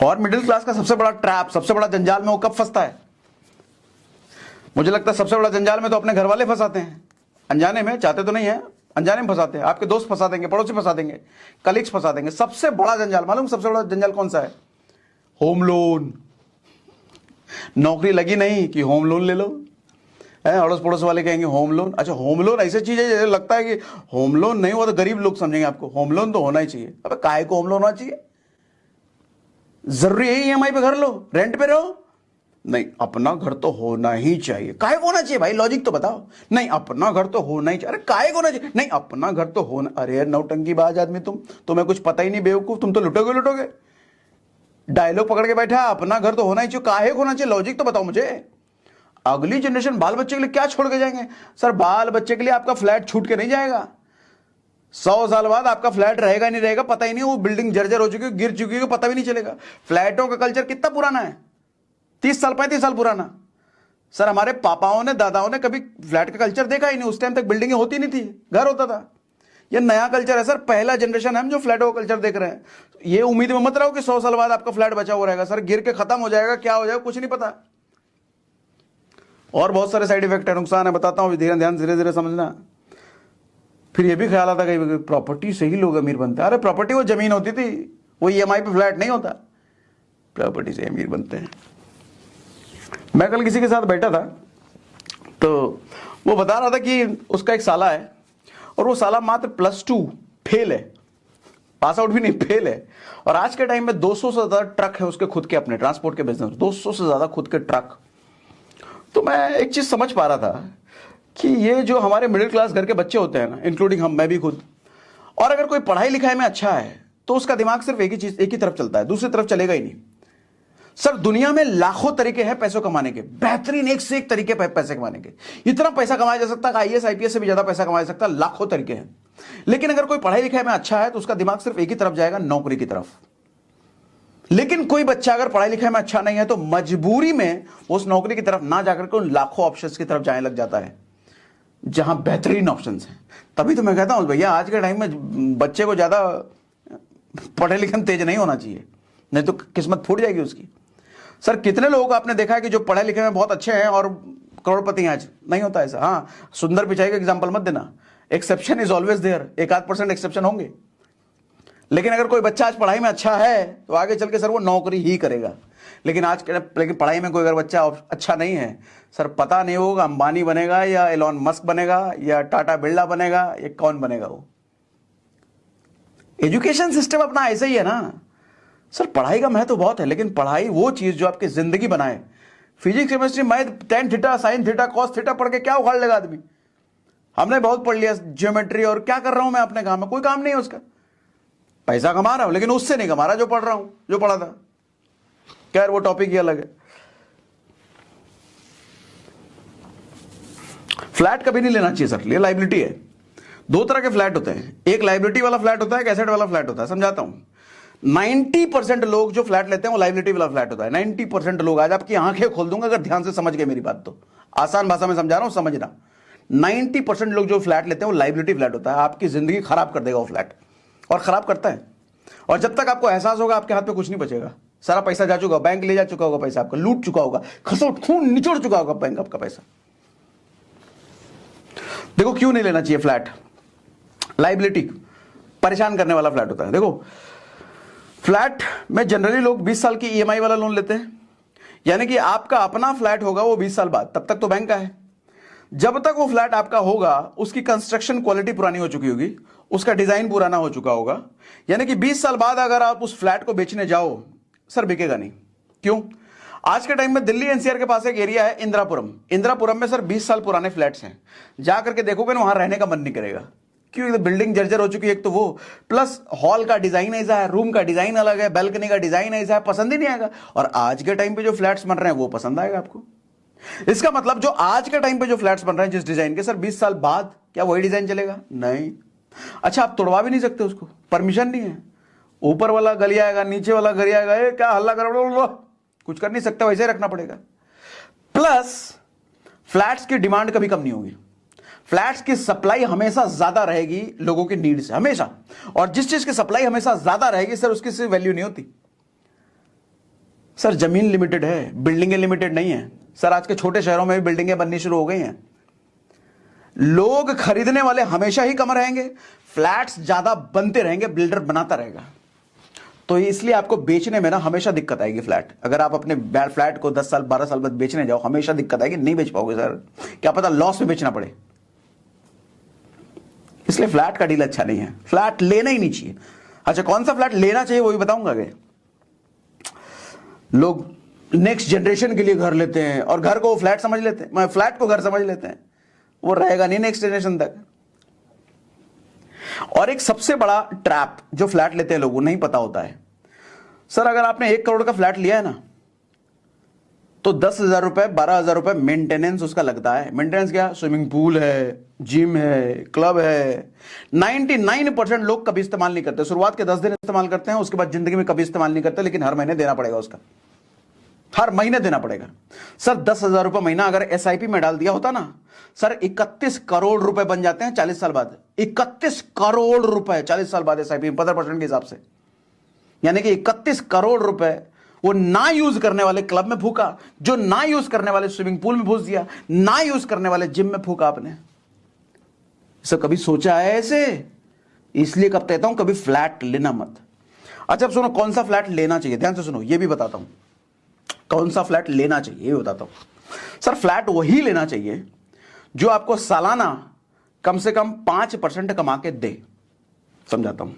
और मिडिल क्लास का सबसे बड़ा ट्रैप, सबसे बड़ा जंजाल में वो कब फंसता है? मुझे लगता है सबसे बड़ा जंजाल में तो अपने घर वाले फंसाते हैं, अनजाने में, चाहते तो नहीं है, अनजाने में फंसाते हैं। आपके दोस्त फंसा देंगे, पड़ोसी फंसा देंगे, कलीग्स फंसा देंगे। सबसे बड़ा जंजाल मालूम, सबसे बड़ा जंजाल कौन सा है? Home loan. नौकरी लगी नहीं कि होम लोन ले लो, अड़ोस पड़ोस वाले कहेंगे होम लोन। अच्छा, होम लोन ऐसी चीज है, जैसे लगता है कि होम लोन नहीं हुआ तो गरीब लोग समझेंगे आपको। होम लोन तो होना ही चाहिए। अब काहे को होम लोन होना चाहिए? जरूरी है ईएमआई पे घर लो, रेंट पे रहो? नहीं, अपना घर तो होना ही चाहिए। काहे को होना चाहिए भाई, लॉजिक तो बताओ। नहीं, अपना घर तो होना ही चाहिए। अरे काहे को होना चाहिए? नहीं, अपना घर तो होना। अरे नौटंकीबाज आदमी तुम्हें कुछ पता ही नहीं, बेवकूफ, तुम तो लुटोगे। डायलॉग पकड़ के बैठा, अपना घर तो होना ही चाहिए। काहे को होना चाहिए, लॉजिक तो बताओ मुझे। अगली जनरेशन बाल बच्चे के लिए क्या छोड़ के जाएंगे? सर, बाल बच्चे के लिए आपका फ्लैट छूट के नहीं जाएगा। 100 साल बाद आपका फ्लैट रहेगा नहीं रहेगा पता ही नहीं, वो बिल्डिंग जर्जर हो चुकी है, गिर चुकी है, पता भी नहीं चलेगा। फ्लैटों का कल्चर कितना पुराना है? 30 साल 35 साल पुराना। सर, हमारे पापाओं ने, दादाओं ने कभी फ्लैट का कल्चर देखा ही नहीं। उस टाइम तक बिल्डिंगें होती नहीं थी, घर होता था। ये नया कल्चर है सर, पहला जनरेशन है हम जो फ्लैटों का कल्चर देख रहे हैं। ये उम्मीद में मत रहो कि 100 साल बाद आपका फ्लैट बचा हुआ रहेगा। सर, गिर के खत्म हो जाएगा, क्या हो जाएगा कुछ नहीं पता। और बहुत सारे साइड इफेक्ट है, नुकसान है, बताता हूं, धीरे धीरे समझना। फिर ये भी ख्याल आता कि प्रॉपर्टी से ही लोग अमीर बनते हैं। अरे प्रॉपर्टी वो जमीन होती थी, वो ईएमआई पे फ्लैट नहीं होता। प्रॉपर्टी से अमीर बनते हैं। मैं कल किसी के साथ बैठा था, तो वो बता रहा था कि उसका एक साला है, और वो साला मात्र +2 फेल है, पास आउट भी नहीं, फेल है। और आज के टाइम में 200 से ज्यादा ट्रक है उसके खुद के, अपने ट्रांसपोर्ट के बिजनेस, 200 से ज्यादा खुद के ट्रक। तो मैं एक चीज समझ पा रहा था कि ये जो हमारे मिडिल क्लास घर के बच्चे होते हैं ना, इंक्लूडिंग हम, मैं भी खुद, और अगर कोई पढ़ाई लिखाई में अच्छा है तो उसका दिमाग सिर्फ एक ही तरफ चलता है, दूसरी तरफ चलेगा ही नहीं। सर, दुनिया में लाखों तरीके हैं पैसों कमाने के, बेहतरीन एक से एक तरीके पैसे कमाने के। इतना पैसा कमाया जा सकता है, आईएएस आईपीएस से भी ज्यादा पैसा कमाया जा सकता है, लाखों तरीके हैं। लेकिन अगर कोई पढ़ाई लिखाई में अच्छा है तो उसका दिमाग सिर्फ एक ही तरफ जाएगा, नौकरी की तरफ। लेकिन कोई बच्चा अगर पढ़ाई लिखाई में अच्छा नहीं है तो मजबूरी में उस नौकरी की तरफ ना जाकर के उन लाखों ऑप्शंस की तरफ जाने लग जाता है जहां बेहतरीन ऑप्शंस हैं। तभी तो मैं कहता हूं भैया, आज के टाइम में बच्चे को ज्यादा पढ़े लिखे में तेज नहीं होना चाहिए, नहीं तो किस्मत फूट जाएगी उसकी। सर, कितने लोगों को आपने देखा है कि जो पढ़े लिखे में बहुत अच्छे हैं और करोड़पति हैं आज? नहीं होता ऐसा। हाँ, सुंदर पिचाई का एग्जाम्पल मत देना, exception is always there, 1-8% exception होंगे। लेकिन अगर कोई बच्चा आज पढ़ाई में अच्छा है तो आगे चल के सर वो नौकरी ही करेगा। लेकिन पढ़ाई में कोई अगर बच्चा अच्छा नहीं है, सर पता नहीं होगा अंबानी बनेगा या एलॉन मस्क बनेगा या टाटा बिरला बनेगा या कौन बनेगा वो। एजुकेशन सिस्टम अपना ऐसे ही है ना सर। पढ़ाई का महत्व बहुत है, लेकिन पढ़ाई वो चीज जो आपकी जिंदगी बनाए। Physics chemistry math tan theta sine theta cos theta पढ़ के क्या उखाड़ लेगा आदमी? हमने बहुत पढ़ लिया ज्योमेट्री, और क्या कर रहा हूं मैं अपने काम में? कोई काम नहीं है उसका। पैसा कमा रहा हूं लेकिन उससे नहीं कमा रहा जो पढ़ रहा हूं, जो पढ़ा था। खैर वो टॉपिक ही अलग है। फ्लैट कभी नहीं लेना चाहिए सर, ये लाइबिलिटी है। दो तरह के फ्लैट होते हैं, एक लाइबिलिटी वाला फ्लैट होता है, एक एसेट वाला फ्लैट होता है। समझाता हूं। 90% लोग जो फ्लैट लेते हैं वो लाइबिलिटी वाला फ्लैट होता है। 90% लोग, आज आपकी आंखें खोल दूंगा अगर ध्यान से समझ गए मेरी बात तो। आसान भाषा में समझा रहा हूं, समझना। 90% लोग जो फ्लैट लेते हैं वो लाइबिलिटी फ्लैट होता है। आपकी जिंदगी खराब कर देगा वो फ्लैट, और खराब करता है। और जब तक आपको एहसास होगा आपके हाथ पे कुछ नहीं बचेगा, सारा पैसा जा चुका, बैंक ले जा चुका होगा, पैसा आपका लूट चुका होगा, खसोट खून निचोड़ चुका होगा बैंक आपका पैसा। देखो क्यों नहीं लेना चाहिए फ्लैट? लाइबिलिटी परेशान करने वाला फ्लैट होता है। देखो फ्लैट में जनरली लोग 20 साल की ईएमआई वाला लोन लेते हैं, यानी कि आपका अपना फ्लैट होगा वो 20 साल बाद, तब तक तो बैंक का है। जब तक वो फ्लैट आपका होगा उसकी कंस्ट्रक्शन क्वालिटी पुरानी हो चुकी होगी, उसका डिजाइन पुराना हो चुका होगा, यानी कि 20 साल बाद अगर आप उस फ्लैट को बेचने जाओ सर बिकेगा नहीं। क्यों? आज के टाइम में दिल्ली एनसीआर के पास एक एरिया है इंदिरापुरम। इंदिरापुरम में सर 20 साल पुराने फ्लैट्स हैं, जाकर के देखोगे ना वहां रहने का मन नहीं करेगा। क्यों? बिल्डिंग जर्जर हो चुकी है एक तो वो, प्लस हॉल का डिजाइन ऐसा है, रूम का डिजाइन अलग है, बैल्कनी का डिजाइन ऐसा है, पसंद ही नहीं आएगा। और आज के टाइम पे जो फ्लैट्स बन रहे हैं वो पसंद आएगा आपको। इसका मतलब जो आज के टाइम पे जो फ्लैट्स बन रहे हैं जिस डिजाइन के, सर 20 साल बाद क्या वही डिजाइन चलेगा? नहीं। अच्छा आप तोड़वा भी नहीं सकते उसको, परमिशन नहीं है। ऊपर वाला गली आएगा, नीचे वाला गली आएगा, ये क्या हल्ला करो, कुछ कर नहीं सकते, वैसे रखना पड़ेगा। प्लस फ्लैट्स की डिमांड कभी कम नहीं होगी, फ्लैट्स की सप्लाई हमेशा ज्यादा रहेगी लोगों की नीड से, हमेशा। और जिस चीज की सप्लाई हमेशा ज्यादा रहेगी सर उसकी सिर्फ वैल्यू नहीं होती। सर जमीन लिमिटेड है, बिल्डिंगें लिमिटेड नहीं है। सर आज के छोटे शहरों में भी बिल्डिंगें बननी शुरू हो गई हैं। लोग खरीदने वाले हमेशा ही कम रहेंगे, फ्लैट्स ज्यादा बनते रहेंगे, बिल्डर बनाता रहेगा। तो इसलिए आपको बेचने में ना हमेशा दिक्कत आएगी। फ्लैट अगर आप अपने फ्लैट को 10 साल 12 साल बाद बेचने जाओ, हमेशा दिक्कत आएगी, नहीं बेच पाओगे सर, क्या पता लॉस में बेचना पड़े। इसलिए फ्लैट का डील अच्छा नहीं है, फ्लैट लेना ही नहीं चाहिए। अच्छा कौन सा फ्लैट लेना चाहिए वो भी बताऊंगा आगे। लोग नेक्स्ट जनरेशन के लिए घर लेते हैं और घर को फ्लैट समझ लेते हैं, फ्लैट को घर समझ लेते हैं, वो रहेगा नहीं नेक्स्ट जनरेशन तक। और एक सबसे बड़ा ट्रैप जो फ्लैट लेते हैं लोगों नहीं पता होता है, सर अगर आपने 1 करोड़ का फ्लैट लिया है ना तो 10,000 रुपए 12,000 रुपए मेंटेनेंस उसका लगता है। मेंटेनेंस क्या? स्विमिंग पूल है, जिम है, क्लब है। 99% लोग कभी इस्तेमाल नहीं करते। शुरुआत के 10 दिन इस्तेमाल करते हैं, उसके बाद जिंदगी में कभी इस्तेमाल नहीं करते, लेकिन हर महीने देना पड़ेगा उसका, हर महीने देना पड़ेगा। सर 10,000 रुपए महीना अगर एसआईपी में डाल दिया होता ना सर 31 करोड़ रुपए बन जाते हैं 40 साल बाद। 31 करोड़ रुपए 40 साल बाद एसआईपी 15% के हिसाब से, यानी कि 31 करोड़ रुपए वो ना यूज करने वाले क्लब में फूका, जो ना यूज करने वाले स्विमिंग पूल में फूस दिया, ना यूज करने वाले जिम में फूका आपने। सब कभी सोचा है ऐसे? इसलिए कब कहता हूं कभी फ्लैट लेना मत। अच्छा अब सुनो कौन सा फ्लैट लेना चाहिए, ध्यान से सुनो, ये भी बताता हूं कौन सा फ्लैट लेना चाहिए, ये बताता हूं। सर फ्लैट वही लेना चाहिए जो आपको सालाना कम से कम 5% कमा के दे। समझाता हूं।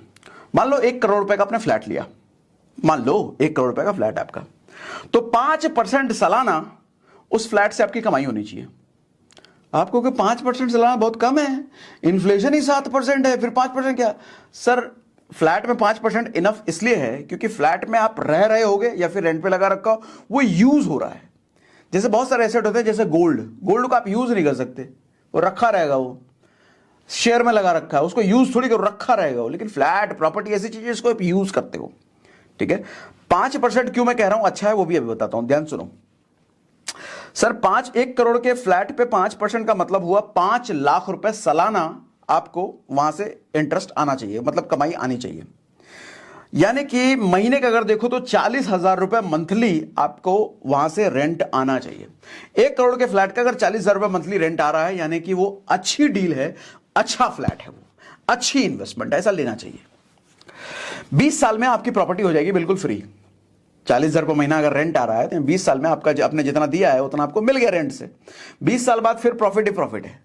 मान लो 1 करोड़ रुपए का आपने फ्लैट लिया, मान लो 1 करोड़ रुपए का फ्लैट आपका, तो 5% सालाना उस फ्लैट से आपकी कमाई होनी चाहिए। आपको कि 5% सालाना बहुत कम है, इन्फ्लेशन ही 7% है, फिर 5% क्या? सर फ्लैट में 5% इनफ इसलिए है क्योंकि फ्लैट में आप रह रहे होगे या फिर रेंट पे लगा रखा हो, वो यूज हो रहा है। जैसे बहुत सारे एसेट होते हैं, जैसे गोल्ड को आप यूज नहीं कर सकते, वो रखा रहेगा, वो शेयर में लगा रखा है, उसको यूज थोड़ी कर रखा रहेगा वो। लेकिन फ्लैट प्रॉपर्टी ऐसी चीज है इसको आप यूज करते हो, ठीक है। 5% क्यों मैं कह रहा हूं अच्छा है वो भी अभी बताता हूं, ध्यान सुनो। सर 1 करोड़ के फ्लैट पे 5% का मतलब हुआ 5 लाख रुपए सालाना आपको वहां से इंटरेस्ट आना चाहिए, मतलब कमाई आनी चाहिए। यानी कि महीने का अगर देखो तो 40,000 रुपए मंथली आपको वहां से रेंट आना चाहिए। 1 करोड़ के फ्लैट का अगर 40,000 रुपए मंथली रेंट आ रहा है, यानी कि वो अच्छी डील है, अच्छा फ्लैट है, वो अच्छी इन्वेस्टमेंट है, ऐसा लेना चाहिए। 20 साल में आपकी प्रॉपर्टी हो जाएगी बिल्कुल फ्री। 40,000 रुपए महीना अगर रेंट आ रहा है तो 20 साल में आपका आपने जितना दिया है उतना आपको मिल गया रेंट से। 20 साल बाद फिर प्रॉफिट ही प्रॉफिट है।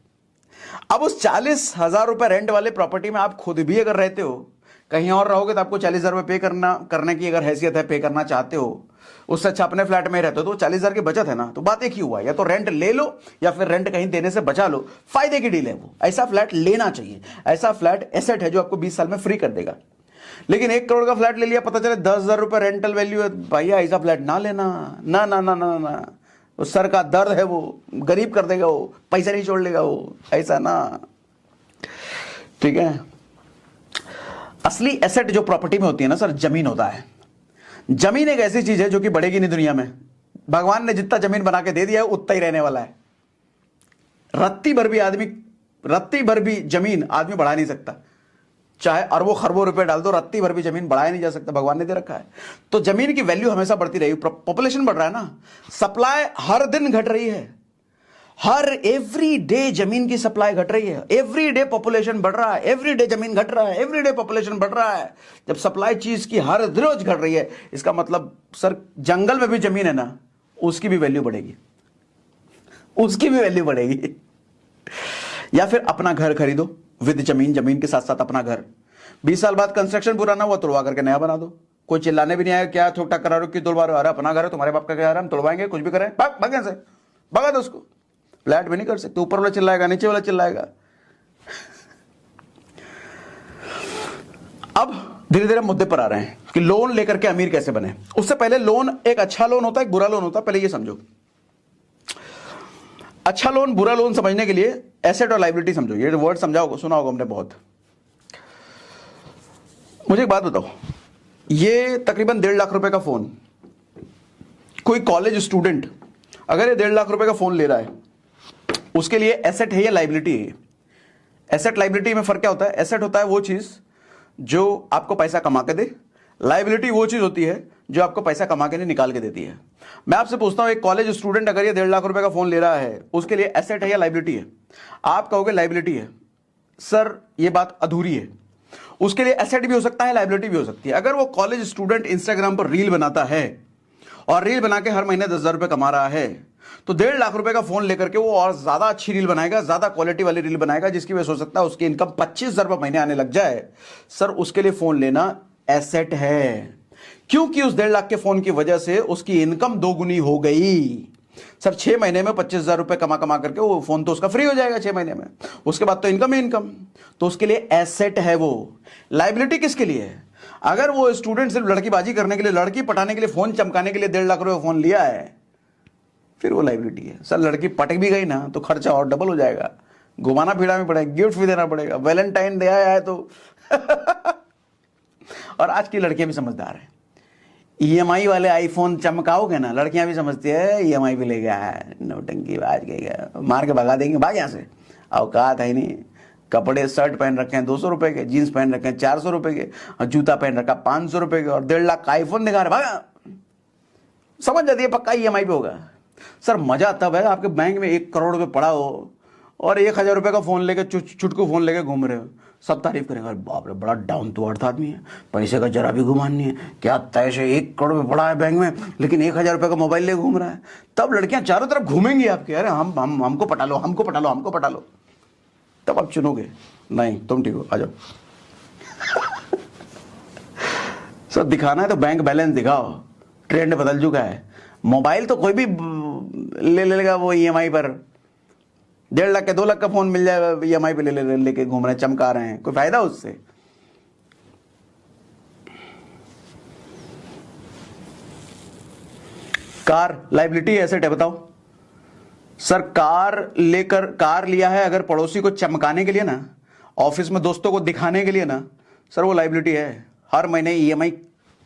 अब उस 40,000 रुपए रेंट वाले प्रॉपर्टी में आप खुद भी अगर रहते हो, कहीं और रहोगे तो आपको 40,000 रुपये पे करने की अगर हैसियत है, पे करना चाहते हो, उससे अच्छा अपने फ्लैट में रहते हो तो 40,000 की बचत है ना। तो बात एक ही हुआ, या तो रेंट ले लो या फिर रेंट कहीं देने से बचा लो, फायदे की डील है वो। ऐसा फ्लैट लेना चाहिए, ऐसा फ्लैट एसेट है जो आपको 20 साल में फ्री कर देगा। लेकिन 1 करोड़ का फ्लैट ले लिया, पता चले 10,000 रुपये रेंटल वैल्यू है, भैया ऐसा फ्लैट ना लेना, ना ना ना ना ना, वो सर का दर्द है, वो गरीब कर देगा, वो पैसा नहीं छोड़ लेगा वो, ऐसा ना। ठीक है, असली एसेट जो प्रॉपर्टी में होती है ना सर, जमीन होता है। जमीन एक ऐसी चीज है जो कि बढ़ेगी नहीं दुनिया में। भगवान ने जितना जमीन बना के दे दिया है उतना ही रहने वाला है। रत्ती भर भी जमीन आदमी बढ़ा नहीं सकता, चाहे अरबों खरबों रुपए डाल दो, रत्ती भर भी जमीन बढ़ाया नहीं जा सकता, भगवान ने दे रखा है। तो जमीन की वैल्यू हमेशा बढ़ती रहेगी, पॉपुलेशन बढ़ रहा है ना, सप्लाई हर दिन घट रही है, हर एवरी डे जमीन की सप्लाई घट रही है, एवरी डे पॉपुलेशन बढ़ रहा है, एवरी डे जमीन घट रहा है, एवरी डे पॉपुलेशन बढ़ रहा है। जब सप्लाई चीज की हर रोज घट रही है, इसका मतलब सर जंगल में भी जमीन है ना, उसकी भी वैल्यू बढ़ेगी, उसकी भी वैल्यू बढ़ेगी। या फिर अपना घर खरीदो विद जमीन, जमीन के साथ साथ अपना घर। 20 साल बाद कंस्ट्रक्शन पूरा ना हुआ, तोड़वा करके नया बना दो, कोई चिल्लाने भी नहीं आएगा, क्या ठोक टाक करा रहे हो, क्यों तोड़वा रहे हो, अरे अपना घर है, तुम्हारे बाप का घर है, हम तोड़वाएंगे, कुछ भी करें, भाग से भगा दो उसको। फ्लैट भी नहीं कर सकते, ऊपर वाला चिल्लाएगा, नीचे वाला चिल्लाएगा। अब धीरे धीरे मुद्दे पर आ रहे हैं कि लोन लेकर के अमीर कैसे बने। उससे पहले लोन एक अच्छा लोन होता है, एक बुरा लोन होता है, पहले ये समझो। अच्छा लोन बुरा लोन समझने के लिए एसेट और लायबिलिटी समझो, ये वर्ड समझाओ, सुना होगा हमने बहुत। मुझे एक बात बताओ, ये तकरीबन 1.5 लाख रुपए का फोन, कोई कॉलेज स्टूडेंट अगर ये 1.5 लाख रुपए का फोन ले रहा है, उसके लिए एसेट है या लायबिलिटी है? एसेट लायबिलिटी में फर्क क्या होता है? एसेट होता है वो चीज जो आपको पैसा कमा के दे, लायबिलिटी वो चीज होती है जो आपको पैसा कमा के नहीं निकाल के देती है। मैं आपसे पूछता हूं, एक कॉलेज स्टूडेंट अगर ये 1.5 लाख रुपए का फोन ले रहा है, उसके लिए एसेट है या लायबिलिटी है? आप कहोगे लायबिलिटी है। सर ये बात अधूरी है, उसके लिए एसेट भी हो सकता है, लायबिलिटी भी हो सकती है। अगर वो कॉलेज स्टूडेंट इंस्टाग्राम पर रील बनाता है और रील बना के हर महीने 10,000 रुपए कमा रहा है, तो 1.5 लाख रुपए का फोन लेकर के वो और ज्यादा अच्छी रील बनाएगा, ज्यादा क्वालिटी वाली रील बनाएगा, जिसकी वजह से हो सकता है उसकी इनकम 25,000 रुपए महीने आने लग जाए। सर उसके लिए फोन लेना एसेट है, क्योंकि उस 1.5 लाख के फोन की वजह से उसकी इनकम 2 गुनी हो गई। सर 6 महीने में 25,000 रुपए कमा करके वो फोन तो उसका फ्री हो जाएगा 6 महीने में, उसके बाद तो इनकम ही इनकम, तो उसके लिए एसेट है वो। लायबिलिटी किसके लिए है? अगर वो स्टूडेंट सिर्फ लड़कीबाजी करने के लिए, लड़की पटाने के लिए, फोन चमकाने के लिए 1.5 लाख रुपए फोन लिया है, फिर वो लायबिलिटी है। सर लड़की पटक भी गई ना तो खर्चा और डबल हो जाएगा, घुमाना फिराना पड़ेगा, गिफ्ट भी देना पड़ेगा, वैलेंटाइन डे आया है तो और आज की लड़कियां भी समझदार हैं, ईएमआई वाले आईफोन चमकाओगे ना, लड़कियां भी समझती है ईएमआई पे ले गया है, नौटंकी आज गई, मार के भगा देंगे, भाग यहां से, औकात है नहीं। कपड़े शर्ट पहन रखे हैं 200 रुपए के, जीन्स पहन रखे हैं 400 रुपए के, और जूता पहन रखा 500 रुपए के, और 1.5 लाख का आईफोन दिखा रहे, भागा। समझ जाती है पक्का ईएमआई पे होगा। सर मजा तब है आपके बैंक में 1 करोड़ रुपए पड़ा हो और 1,000 रुपए का फोन लेके चुटकू फोन लेके घूम रहे हो, सब तारीफ करेंगे, बाप रे बड़ा डाउन टू अर्थ आदमी है, पैसे का जरा भी गुमान नहीं है, क्या तय से 1 करोड़ रुपए पड़ा है बैंक में, लेकिन 1,000 रुपए का मोबाइल लेके घूम रहा है। तब लड़कियां चारों तरफ घूमेंगी आपके, अरे हम हमको पटा लो, हमको पटा लो, हमको पटा लो। तब आप चुनोगे नहीं तुम ठीक हो, आ जाओ। सर दिखाना है तो बैंक बैलेंस दिखाओ, ट्रेंड बदल चुका है। मोबाइल तो कोई भी ले लेगा वो ईएमआई पर, 1.5 लाख का 2 लाख का फोन मिल जाए ईएमआई पे लेके घूम रहे हैं, चमका रहे हैं, कोई फायदा उससे? कार लायबिलिटी एसेट है, बताओ। सर कार लिया है अगर पड़ोसी को चमकाने के लिए ना, ऑफिस में दोस्तों को दिखाने के लिए ना, सर वो लायबिलिटी है। हर महीने ईएमआई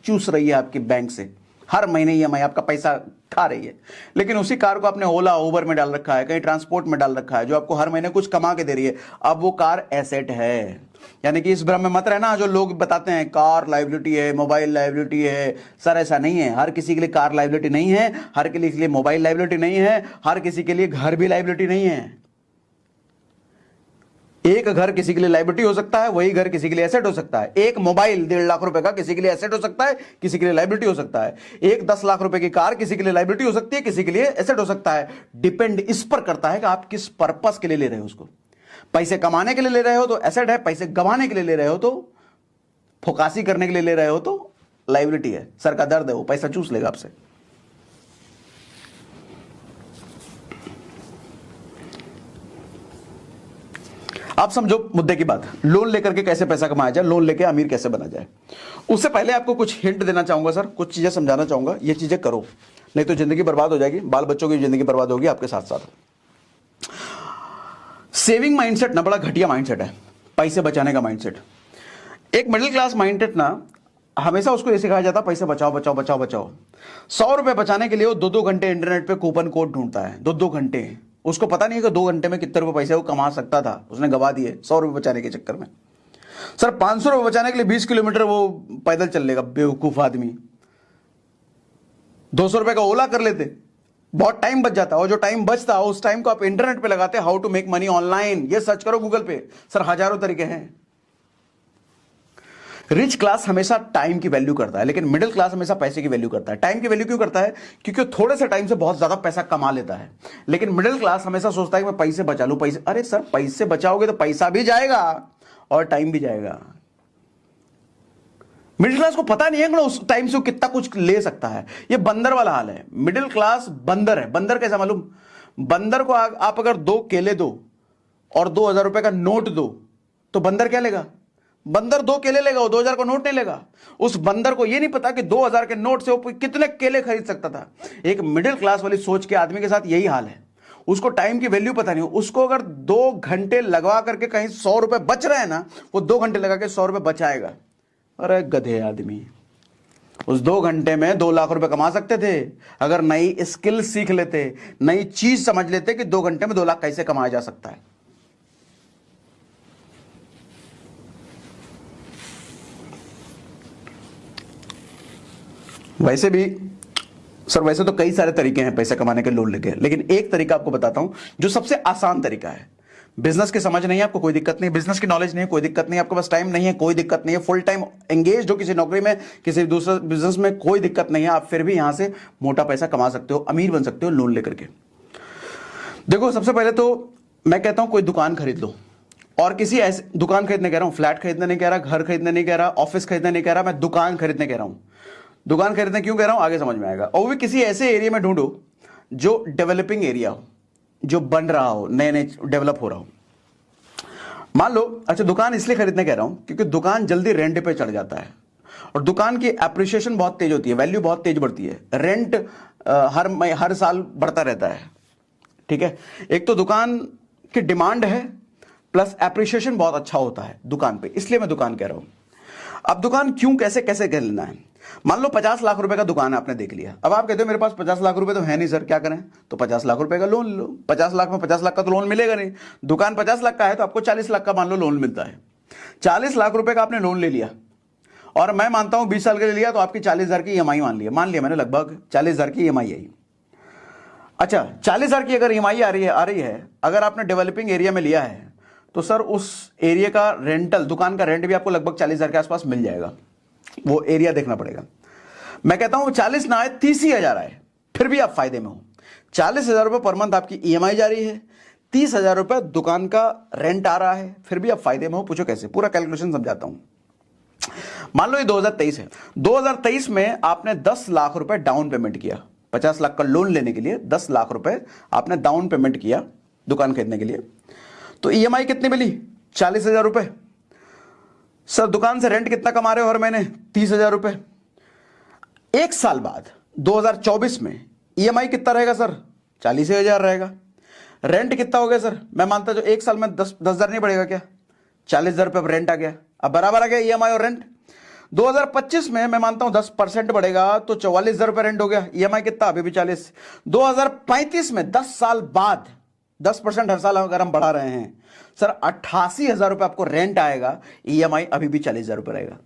चूस रही है आपकी बैंक से, हर महीने ईएमआई आपका पैसा खा रही है, लेकिन उसी कार को आपने ओला उबर में डाल रखा है, कहीं ट्रांसपोर्ट में डाल रखा है, जो आपको हर महीने कुछ कमा के दे रही है, अब वो कार एसेट है। यानी कि इस भ्रम में मत रहना जो लोग बताते हैं कार लायबिलिटी है, मोबाइल लायबिलिटी है। सर ऐसा नहीं है, हर किसी के लिए कार लायबिलिटी नहीं है, हर किसी के लिए मोबाइल लायबिलिटी नहीं है, हर किसी के लिए घर भी लायबिलिटी नहीं है। एक घर किसी के लिए लायबिलिटी हो सकता है, वही घर किसी के लिए एसेट हो सकता है। एक मोबाइल 1.5 लाख रुपए का किसी के लिए एसेट हो सकता है, किसी के लिए लायबिलिटी हो सकता है। एक 10 लाख रुपए की कार किसी के लिए लायबिलिटी हो सकती है, किसी के लिए एसेट हो सकता है। डिपेंड इस पर करता है कि आप किस पर्पस के लिए ले रहे हो उसको। पैसे कमाने के लिए ले रहे हो तो एसेट है, पैसे गंवाने के लिए ले रहे हो तो फोकासी करने के लिए ले रहे हो तो लाइबिलिटी है, सर का दर्द है, वो पैसा चूस लेगा आपसे। आप समझो मुद्दे की बात, लोन लेकर के कैसे पैसा कमाया जाए, लोन लेके अमीर कैसे बना जाए। उससे पहले आपको कुछ हिंट देना चाहूंगा सर, कुछ चीजें समझाना चाहूंगा, ये चीजें करो, नहीं तो जिंदगी बर्बाद हो जाएगी, बाल बच्चों की जिंदगी बर्बाद होगी आपके साथ साथ। सेविंग माइंडसेट ना बड़ा घटिया माइंडसेट है, पैसे बचाने का माइंडसेट। एक मिडिल क्लास माइंडसेट ना हमेशा उसको ये सिखाया जाता है पैसे बचाओ बचाओ बचाओ बचाओ। 100 रुपए बचाने के लिए वो 2-2 घंटे इंटरनेट पे कूपन कोड ढूंढता है, 2-2 घंटे। उसको पता नहीं है कि 2 घंटे में कितने रुपए पैसे वो कमा सकता था, उसने गवा दिए 100 रुपए बचाने के चक्कर में। सर 500 रुपए बचाने के लिए 20 किलोमीटर वो पैदल चल लेगा बेवकूफ आदमी। 200 रुपए का ओला कर लेते, बहुत टाइम बच जाता, और जो टाइम बचता उस टाइम को आप इंटरनेट पे लगाते, how to make money online, ये सर्च करो गूगल पे, सर हजारों तरीके हैं। रिच क्लास हमेशा टाइम की वैल्यू करता है, लेकिन मिडिल क्लास हमेशा पैसे की वैल्यू करता है। टाइम की वैल्यू क्यों करता है? क्योंकि थोड़े से टाइम से बहुत ज्यादा पैसा कमा लेता है। लेकिन मिडिल क्लास हमेशा सोचता है कि मैं पैसे बचा लूं, पैसे। अरे सर पैसे बचाओगे तो पैसा भी जाएगा और टाइम भी जाएगा। मिडिल क्लास को पता नहीं है कि उस टाइम से वो कितना कुछ ले सकता है। ये बंदर वाला हाल है, मिडिल क्लास बंदर है। बंदर कैसा मालूम? बंदर को आप अगर 2 केले दो और 2000 रुपए का नोट दो तो बंदर क्या लेगा? बंदर 2 केले लेगा, वो 2000 का नोट नहीं लेगा। उस बंदर को ये नहीं पता कि 2000 के नोट से वो कितने केले खरीद सकता था। एक मिडिल क्लास वाली सोच के आदमी के साथ यही हाल है। उसको टाइम की वैल्यू पता नहीं। उसको अगर 2 घंटे लगवा करके कहीं 100 रुपए बच रहे हैं ना, वो 2 घंटे लगा के 100 रुपए बचाएगा। अरे गधे आदमी, उस 2 घंटे में 2 लाख रुपए कमा सकते थे अगर नई स्किल सीख लेते, नई चीज समझ लेते कि 2 घंटे में 2 लाख कैसे कमाया जा सकता है। वैसे भी सर, वैसे तो कई सारे तरीके हैं पैसे कमाने के लोन लेके, लेकिन एक तरीका आपको बताता हूं जो सबसे आसान तरीका है। बिजनेस की समझ नहीं है आपको, कोई दिक्कत नहीं। बिजनेस की नॉलेज नहीं है, कोई दिक्कत नहीं। आपके पास टाइम नहीं है, कोई दिक्कत नहीं है। फुल टाइम एंगेज हो किसी नौकरी में, किसी दूसरे बिजनेस में, कोई दिक्कत नहीं है। आप फिर भी यहां से मोटा पैसा कमा सकते हो, अमीर बन सकते हो लोन लेकर के। देखो, सबसे पहले तो मैं कहता हूं कोई दुकान खरीद लो। और किसी ऐसे दुकान खरीदने कह रहा हूं, फ्लैट खरीदने नहीं कह रहा, घर खरीदने नहीं कह रहा, ऑफिस खरीदने नहीं कह रहा, मैं दुकान खरीदने कह रहा हूं। दुकान खरीदने क्यों कह रहा हूं आगे समझ में आएगा। और वो भी किसी ऐसे एरिया में ढूंढो जो डेवलपिंग एरिया हो, जो बन रहा हो, नए नए डेवलप हो रहा हो। मान लो, अच्छा दुकान इसलिए खरीदने कह रहा हूं क्योंकि दुकान जल्दी रेंट पे चढ़ जाता है और दुकान की एप्रिसिएशन बहुत तेज होती है, वैल्यू बहुत तेज बढ़ती है। रेंट हर साल बढ़ता रहता है। ठीक है, एक तो दुकान की डिमांड है प्लस एप्रिसिएशन बहुत अच्छा होता है दुकान पे, इसलिए मैं दुकान कह रहा हूं। अब दुकान क्यों, कैसे कैसे कर लेना है। मान लो 50 लाख रुपए का दुकान है, आपने देख लिया। अब आप कहते हो मेरे पास 50 लाख रुपए तो है नहीं सर, क्या करें? तो 50 लाख रुपए का लोन लो। 50 लाख में 50 लाख का तो लोन मिलेगा नहीं। दुकान 50 लाख का है तो आपको 40 लाख का मान लो लोन मिलता है। 40 लाख रुपए का आपने लोन ले लिया और मैं मानता हूं 20 साल के लिए लिया तो आपकी 40,000 की ईएमआई मान लिया मैंने, लगभग 40,000 की ईएमआई आई। अच्छा, 40,000 की अगर ईएमआई आ रही है, अगर आपने डेवलपिंग एरिया में लिया है तो सर उस एरिया का रेंटल, दुकान का रेंट भी आपको लगभग 40,000 के आसपास मिल जाएगा। वो एरिया देखना पड़ेगा। मैं कहता हूं 40 ना आए, 30 ही हजार आए, फिर भी आप फायदे में हो। 40,000 रुपए पर मंथ आपकी ईएमआई जा रही है, 30,000 रुपए दुकान का रेंट आ रहा है, फिर भी आप फायदे में हो। पूछो कैसे? पूरा कैलकुलेशन समझाता हूं। मान लो ये 2023 है। 2023 में आपने 10 लाख रुपए डाउन पेमेंट किया। 50 लाख का लोन लेने के लिए 10 लाख रुपए आपने डाउन पेमेंट किया दुकान खरीदने के लिए। तो ईएमआई कितनी मिली? 40,000 रुपए। सर दुकान से रेंट कितना कमा रहे हो हर महीने? 30,000 रुपए। 1 साल बाद 2024 में ईएमआई कितना रहेगा सर? 40,000 रहेगा। रेंट कितना हो गया सर? मैं मानता जो 1 साल में 10,000 नहीं बढ़ेगा क्या? 40,000 रुपए अब रेंट आ गया। अब बराबर आ गया ईएमआई और रेंट। 2025 में मैं मानता हूं 10% बढ़ेगा तो 44,000 रुपए रेंट हो गया। ईएमआई कितना? अभी भी 40। 2035 में 10 साल बाद 10% हर साल अगर हम बढ़ा रहे हैं सर, 88,000 रुपए आपको रेंट आएगा। ईएमआई अभी भी 40,000 रुपए रहेगा।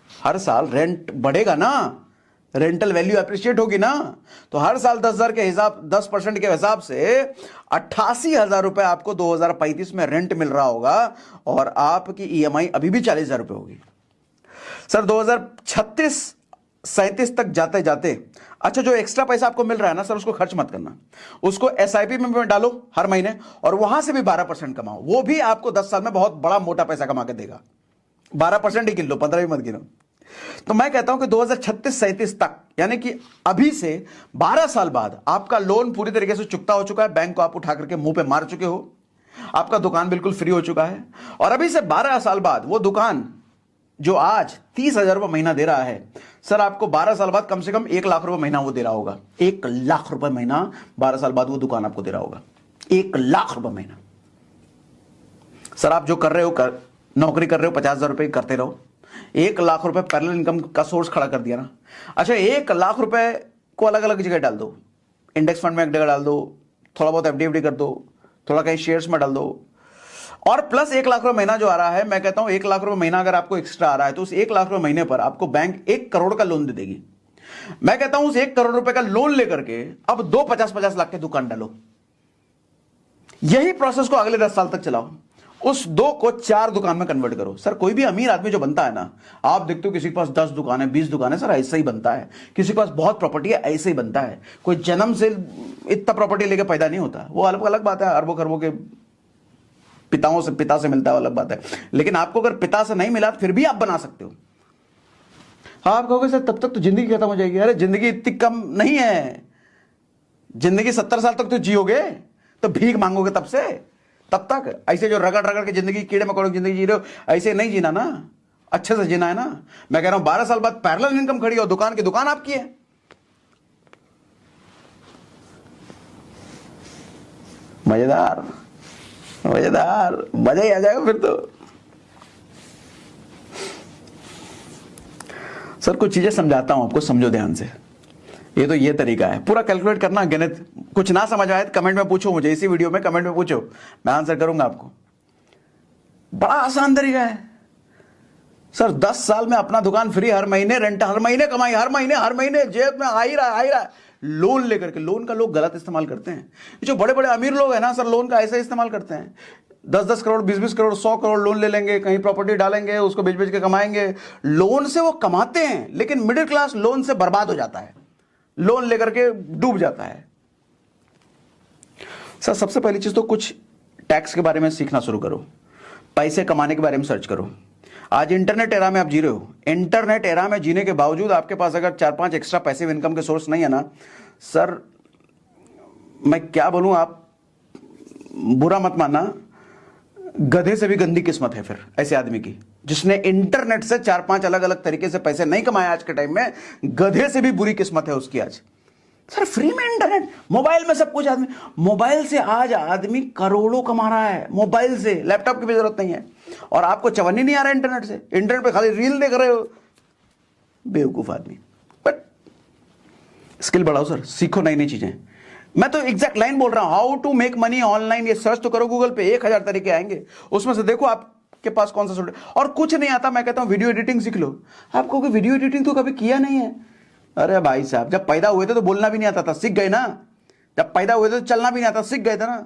हर साल रेंट बढ़ेगा ना, रेंटल वैल्यू एप्रिशिएट होगी ना, तो हर साल 10,000 के हिसाब, 10% के हिसाब से 88,000 रुपए आपको 2035 में रेंट मिल रहा होगा और आपकी ईएमआई अभी भी 40,000 रुपए होगी। सर 2036-37 तक जाते जाते, अच्छा जो एक्स्ट्रा पैसा आपको मिल रहा है ना सर, उसको खर्च मत करना, उसको एसआईपी में डालो हर महीने और वहां से भी 12% कमाओ। वो भी आपको 10 साल में बहुत बड़ा मोटा पैसा कमा के देगा। 12% ही गिन लो, 15 भी मत गिनो। तो मैं कहता हूं कि 2036-37 तक, यानी कि अभी से 12 साल बाद आपका लोन पूरी तरीके से चुकता हो चुका है, बैंक को आप उठा करके मुंह पे मार चुके हो, आपका दुकान बिल्कुल फ्री हो चुका है, और अभी से 12 साल बाद वो दुकान जो आज 30,000 रुपये महीना दे रहा है, सर आपको 12 साल बाद कम से कम 1 लाख रुपए महीना वो दे रहा होगा। 1 लाख रुपए महीना 12 साल बाद वो दुकान आपको दे रहा होगा। 1 लाख रुपए महीना। सर आप जो कर रहे हो, नौकरी कर रहे हो, 50,000 रुपए करते रहो, 1 लाख रुपए पैरेलल इनकम का सोर्स खड़ा कर दिया ना। अच्छा, 1 लाख रुपए को अलग अलग जगह डाल दो, इंडेक्स फंड में एक जगह डाल दो, थोड़ा बहुत एफडी कर दो, थोड़ा कहीं शेयर्स में डाल दो, और प्लस 1 लाख रुपए महीना जो आ रहा है, मैं कहता हूं 1 लाख रुपए महीना अगर आपको एक्स्ट्रा आ रहा है तो उस 1 लाख रुपए महीने पर आपको बैंक 1 करोड़ का लोन दे देगी। मैं कहता हूं उस 1 करोड़ रुपए का लोन लेकर के अब 2 50-50 लाख के दुकान डालो। यही प्रोसेस को अगले 10 साल तक चलाओ। उस 2 को 4 दुकान में कन्वर्ट करो। सर कोई भी अमीर आदमी जो बनता है ना, आप देखते हो किसी के पास 10 दुकान है, 20 दुकान है, सर ऐसा ही बनता है। किसी के पास बहुत प्रॉपर्टी है, ऐसे ही बनता है। कोई जन्म से इतना प्रॉपर्टी लेके पैदा नहीं होता। वो अलग अलग बात है, अरबों खरबों के पिता से मिलता है, अलग बात है। लेकिन आपको अगर पिता से नहीं मिला तो फिर भी आप बना सकते हो। हाँ, आप कहोगे सर तब तक तो जिंदगी खत्म हो जाएगी। अरे जिंदगी इतनी कम नहीं है। जिंदगी 70 साल तक तो जियोगे, तो भीख मांगोगे तब से, तब तक ऐसे जो रगड़ रगड़ के जिंदगी, कीड़े मकोड़े की जिंदगी जी रहे हो, ऐसे नहीं जीना ना, अच्छे से जीना है ना। मैं कह रहा हूं 12 साल बाद पैरेलल इनकम खड़ी हो, दुकान की दुकान आपकी है। मजेदार मजेदार, मजा ही आ जाएगा फिर तो। सर कुछ चीजें समझाता हूं आपको, समझो ध्यान से। ये तरीका है पूरा कैलकुलेट करना, गणित। कुछ ना समझ आए तो कमेंट में पूछो मुझे, इसी वीडियो में कमेंट में पूछो, मैं आंसर करूंगा आपको। बड़ा आसान तरीका है सर। 10 साल में अपना दुकान फ्री, हर महीने रेंट, हर महीने कमाई, हर महीने जेब में आ ही रहा है। लोन लेकर के, लोन का लोग गलत इस्तेमाल करते हैं। जो बड़े बड़े अमीर लोग हैं ना सर, लोन का ऐसा इस्तेमाल करते हैं। 10-10 करोड़, 20-20 करोड़, 100 करोड़ लोन ले लेंगे, कहीं प्रॉपर्टी डालेंगे, उसको बेच बेच के कमाएंगे। लोन से वो कमाते हैं, लेकिन मिडिल क्लास लोन से बर्बाद हो जाता है, लोन लेकर के डूब जाता है। सर सबसे पहली चीज तो कुछ टैक्स के बारे में सीखना शुरू करो, पैसे कमाने के बारे में सर्च करो। आज इंटरनेट एरा में आप जी रहे हो। इंटरनेट एरा में जीने के बावजूद आपके पास अगर 4-5 एक्स्ट्रा पैसिव इनकम के सोर्स नहीं है ना, सर मैं क्या बोलूं, आप बुरा मत मानना, गधे से भी गंदी किस्मत है फिर ऐसे आदमी की, जिसने इंटरनेट से 4-5 अलग अलग तरीके से पैसे नहीं कमाए। आज के टाइम में गधे से भी बुरी किस्मत है उसकी आज। सर फ्री में इंटरनेट, मोबाइल में सब कुछ, आदमी मोबाइल से आज आदमी करोड़ों कमा रहा है। मोबाइल से, लैपटॉप की भी जरूरत नहीं है, और आपको चवन्नी नहीं आ रहा है इंटरनेट से। इंटरनेट पे खाली रील देख रहे हो, बेवकूफ आदमी। बट स्किल बढ़ाओ सर, सीखो नई नई चीजें। मैं तो एग्जैक्ट लाइन बोल रहा हूं, how to make money online. ये सर्च तो करो गूगल पे, 1000 तरीके आएंगे, उसमें से देखो आपके पास कौन सा सूट। और कुछ नहीं आता, मैं कहता हूं वीडियो एडिटिंग सीख लो। आप कहोगे वीडियो एडिटिंग तो कभी किया नहीं है। अरे भाई साहब, जब पैदा हुए थे तो बोलना भी नहीं आता था, सीख गए ना। जब पैदा हुए थे तो चलना भी नहीं आता, सीख गए थे ना।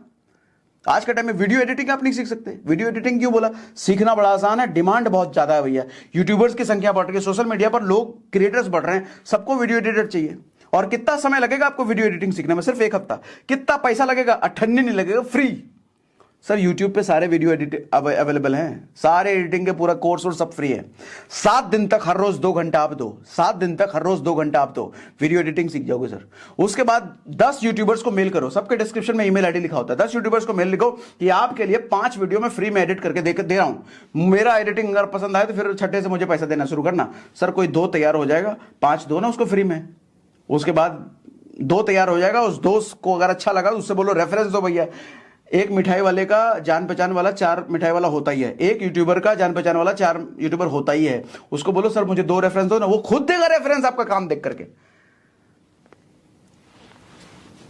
आज के टाइम में वीडियो एडिटिंग आप नहीं सीख सकते। वीडियो एडिटिंग क्यों बोला? सीखना बड़ा आसान है, डिमांड बहुत ज्यादा है भैया। यूट्यूबर्स की संख्या बढ़ रही है, सोशल मीडिया पर लोग क्रिएटर्स बढ़ रहे हैं, सबको वीडियो एडिटर चाहिए। और कितना समय लगेगा आपको वीडियो एडिटिंग सीखने में? सिर्फ 1 हफ्ता। कितना पैसा लगेगा? अठन्नी नहीं लगेगा, फ्री। सर यूट्यूब पे सारे वीडियो एडिट अवेलेबल हैं, सारे एडिटिंग के पूरा कोर्स और सब फ्री है। 7 दिन तक हर रोज 2 घंटा आप दो, 7 दिन तक हर रोज 2 घंटा आप दो, वीडियो एडिटिंग सीख जाओगे सर। उसके बाद 10 यूट्यूबर्स को मेल करो, सबके डिस्क्रिप्शन में ईमेल आईडी लिखा होता है। 10 यूट्यूबर्स को मेल लिखो कि आपके लिए 5 वीडियो में फ्री में एडिट करके दे रहा हूं, मेरा एडिटिंग अगर पसंद आए तो फिर छठे से मुझे पैसा देना शुरू करना। सर कोई 2 तैयार हो जाएगा, 5 दो ना उसको फ्री में। उसके बाद 2 तैयार हो जाएगा, उस दोस्त को अगर अच्छा लगा उससे बोलो रेफरेंस दो भैया। एक मिठाई वाले का जान पहचान वाला 4 मिठाई वाला होता ही है, एक यूट्यूबर का जान पहचान वाला 4 यूट्यूबर होता ही है। उसको बोलो सर मुझे 2 रेफरेंस दो ना, वो खुद देगा रेफरेंस आपका काम देख करके।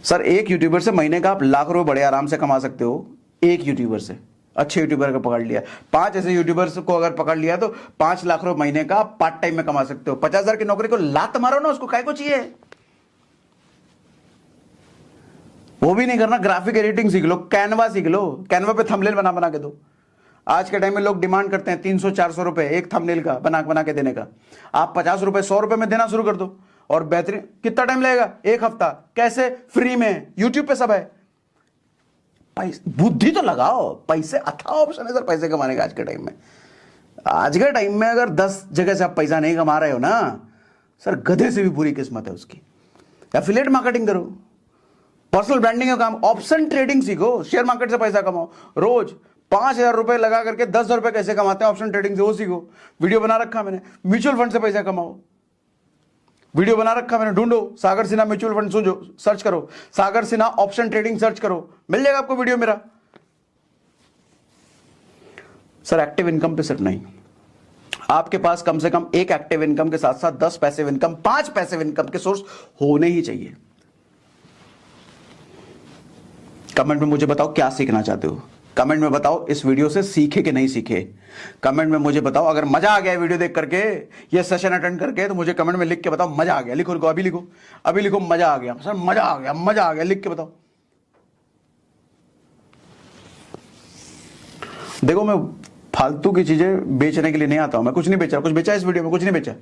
सर एक यूट्यूबर से महीने का आप लाख रुपए बड़े आराम से कमा सकते हो। एक यूट्यूबर से, अच्छे यूट्यूबर का पकड़ लिया, 5 ऐसे यूट्यूबर्स को अगर पकड़ लिया तो 5 लाख रुपए महीने का आप पार्ट टाइम में कमा सकते हो। 50,000 की नौकरी को लात मारो ना, उसको काय को चाहिए? वो भी नहीं करना, ग्राफिक एडिटिंग सीख लो, कैनवा सीख लो, कैनवा पे थंबनेल बना बना के दो। आज के टाइम में लोग डिमांड करते हैं 300-400 रुपए एक थंबनेल का बना के देने का। आप 50 रुपए 100 रुपए में देना शुरू कर दो, और बेहतरीन। कितना टाइम लगेगा? 1 हफ्ता। कैसे? फ्री में, यूट्यूब पे सब है। बुद्धि तो लगाओ, पैसे अथाह ऑप्शन है सर पैसे कमाने का आज के टाइम में। आज के टाइम में अगर 10 जगह से आप पैसा नहीं कमा रहे हो ना सर, गधे से भी बुरी किस्मत है उसकी। एफिलिएट मार्केटिंग करो, पर्सनल ब्रांडिंग का काम, ऑप्शन ट्रेडिंग सीखो, शेयर मार्केट से पैसा कमाओ। रोज 5,000 रुपए लगा करके 10,000 रुपए कैसे कमाते हैं ऑप्शन ट्रेडिंग से, वो सीखो। वीडियो बना रखा मैंने, म्यूचुअल फंड से पैसा कमाओ, वीडियो बना रखा मैंने। ढूंढो सागर सिन्हा म्यूचुअल फंड, सुनो, सर्च करो सागर सिन्हा ऑप्शन ट्रेडिंग, सर्च करो, मिल जाएगा आपको वीडियो मेरा। सर एक्टिव इनकम पे सिर्फ नहीं, आपके पास कम से कम एक एक्टिव इनकम के साथ साथ 10 पैसिव इनकम, 5 पैसिव इनकम के सोर्स होने ही चाहिए। कमेंट में मुझे बताओ क्या सीखना चाहते हो, कमेंट में बताओ इस वीडियो से सीखे कि नहीं सीखे। कमेंट में मुझे बताओ, अगर मजा आ गया वीडियो देख करके, ये सेशन अटेंड करके, तो मुझे कमेंट में लिख के बताओ मजा आ गया। लिखो लिखो, अभी लिखो, अभी लिखो मजा आ गया सर, मजा आ गया, मजा आ गया, लिख के बताओ। देखो मैं फालतू की चीजें बेचने के लिए नहीं आता हूं, मैं कुछ नहीं बेच रहा। कुछ बेचा इस वीडियो में? कुछ नहीं बेचा।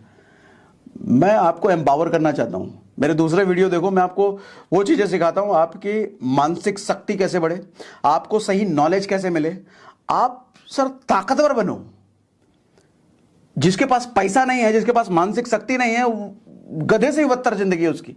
मैं आपको एम्पावर करना चाहता हूं। मेरे दूसरे वीडियो देखो, मैं आपको वो चीजें सिखाता हूं, आपकी मानसिक शक्ति कैसे बढ़े, आपको सही नॉलेज कैसे मिले, आप सर ताकतवर बनो। जिसके पास पैसा नहीं है, जिसके पास मानसिक शक्ति नहीं है, गधे से भी बदतर जिंदगी है उसकी।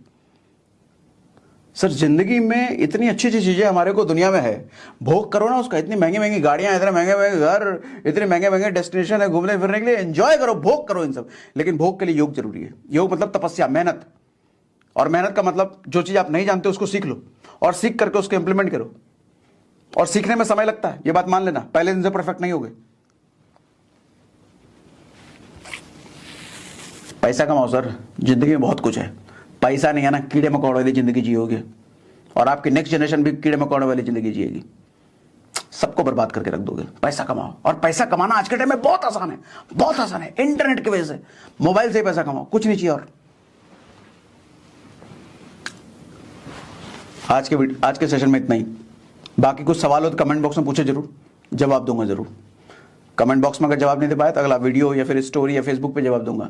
सर जिंदगी में इतनी अच्छी अच्छी चीजें हमारे को दुनिया में है, भोग करो ना उसका। इतनी महंगी महंगी गाड़ियां, इतने महंगे महंगे घर, इतने महंगे महंगे डेस्टिनेशन है घूमने फिरने के लिए, एंजॉय करो, भोग करो इन सब। लेकिन भोग के लिए योग जरूरी है। योग मतलब तपस्या, मेहनत। और मेहनत का मतलब जो चीज आप नहीं जानते उसको सीख लो, और सीख करके उसको इंप्लीमेंट करो। और सीखने में समय लगता है, ये बात मान लेना, पहले दिन से परफेक्ट नहीं होगे। पैसा कमाओ सर, जिंदगी में बहुत कुछ है। पैसा नहीं है ना, कीड़े मकोड़े वाली जिंदगी जियोगे, और आपकी नेक्स्ट जनरेशन भी कीड़े मकोड़े वाली जिंदगी जिएगी। सबको बर्बाद करके रख दोगे। पैसा कमाओ, और पैसा कमाना आज के टाइम में बहुत आसान है, बहुत आसान है। इंटरनेट की वजह से, मोबाइल से ही पैसा कमाओ, कुछ नहीं चाहिए। और आज के सेशन में इतना ही। बाकी कुछ सवाल हो तो कमेंट बॉक्स में पूछे जरूर, जवाब दूंगा जरूर। कमेंट बॉक्स में अगर जवाब नहीं दे पाया तो अगला वीडियो या फिर स्टोरी या फेसबुक पे जवाब दूंगा।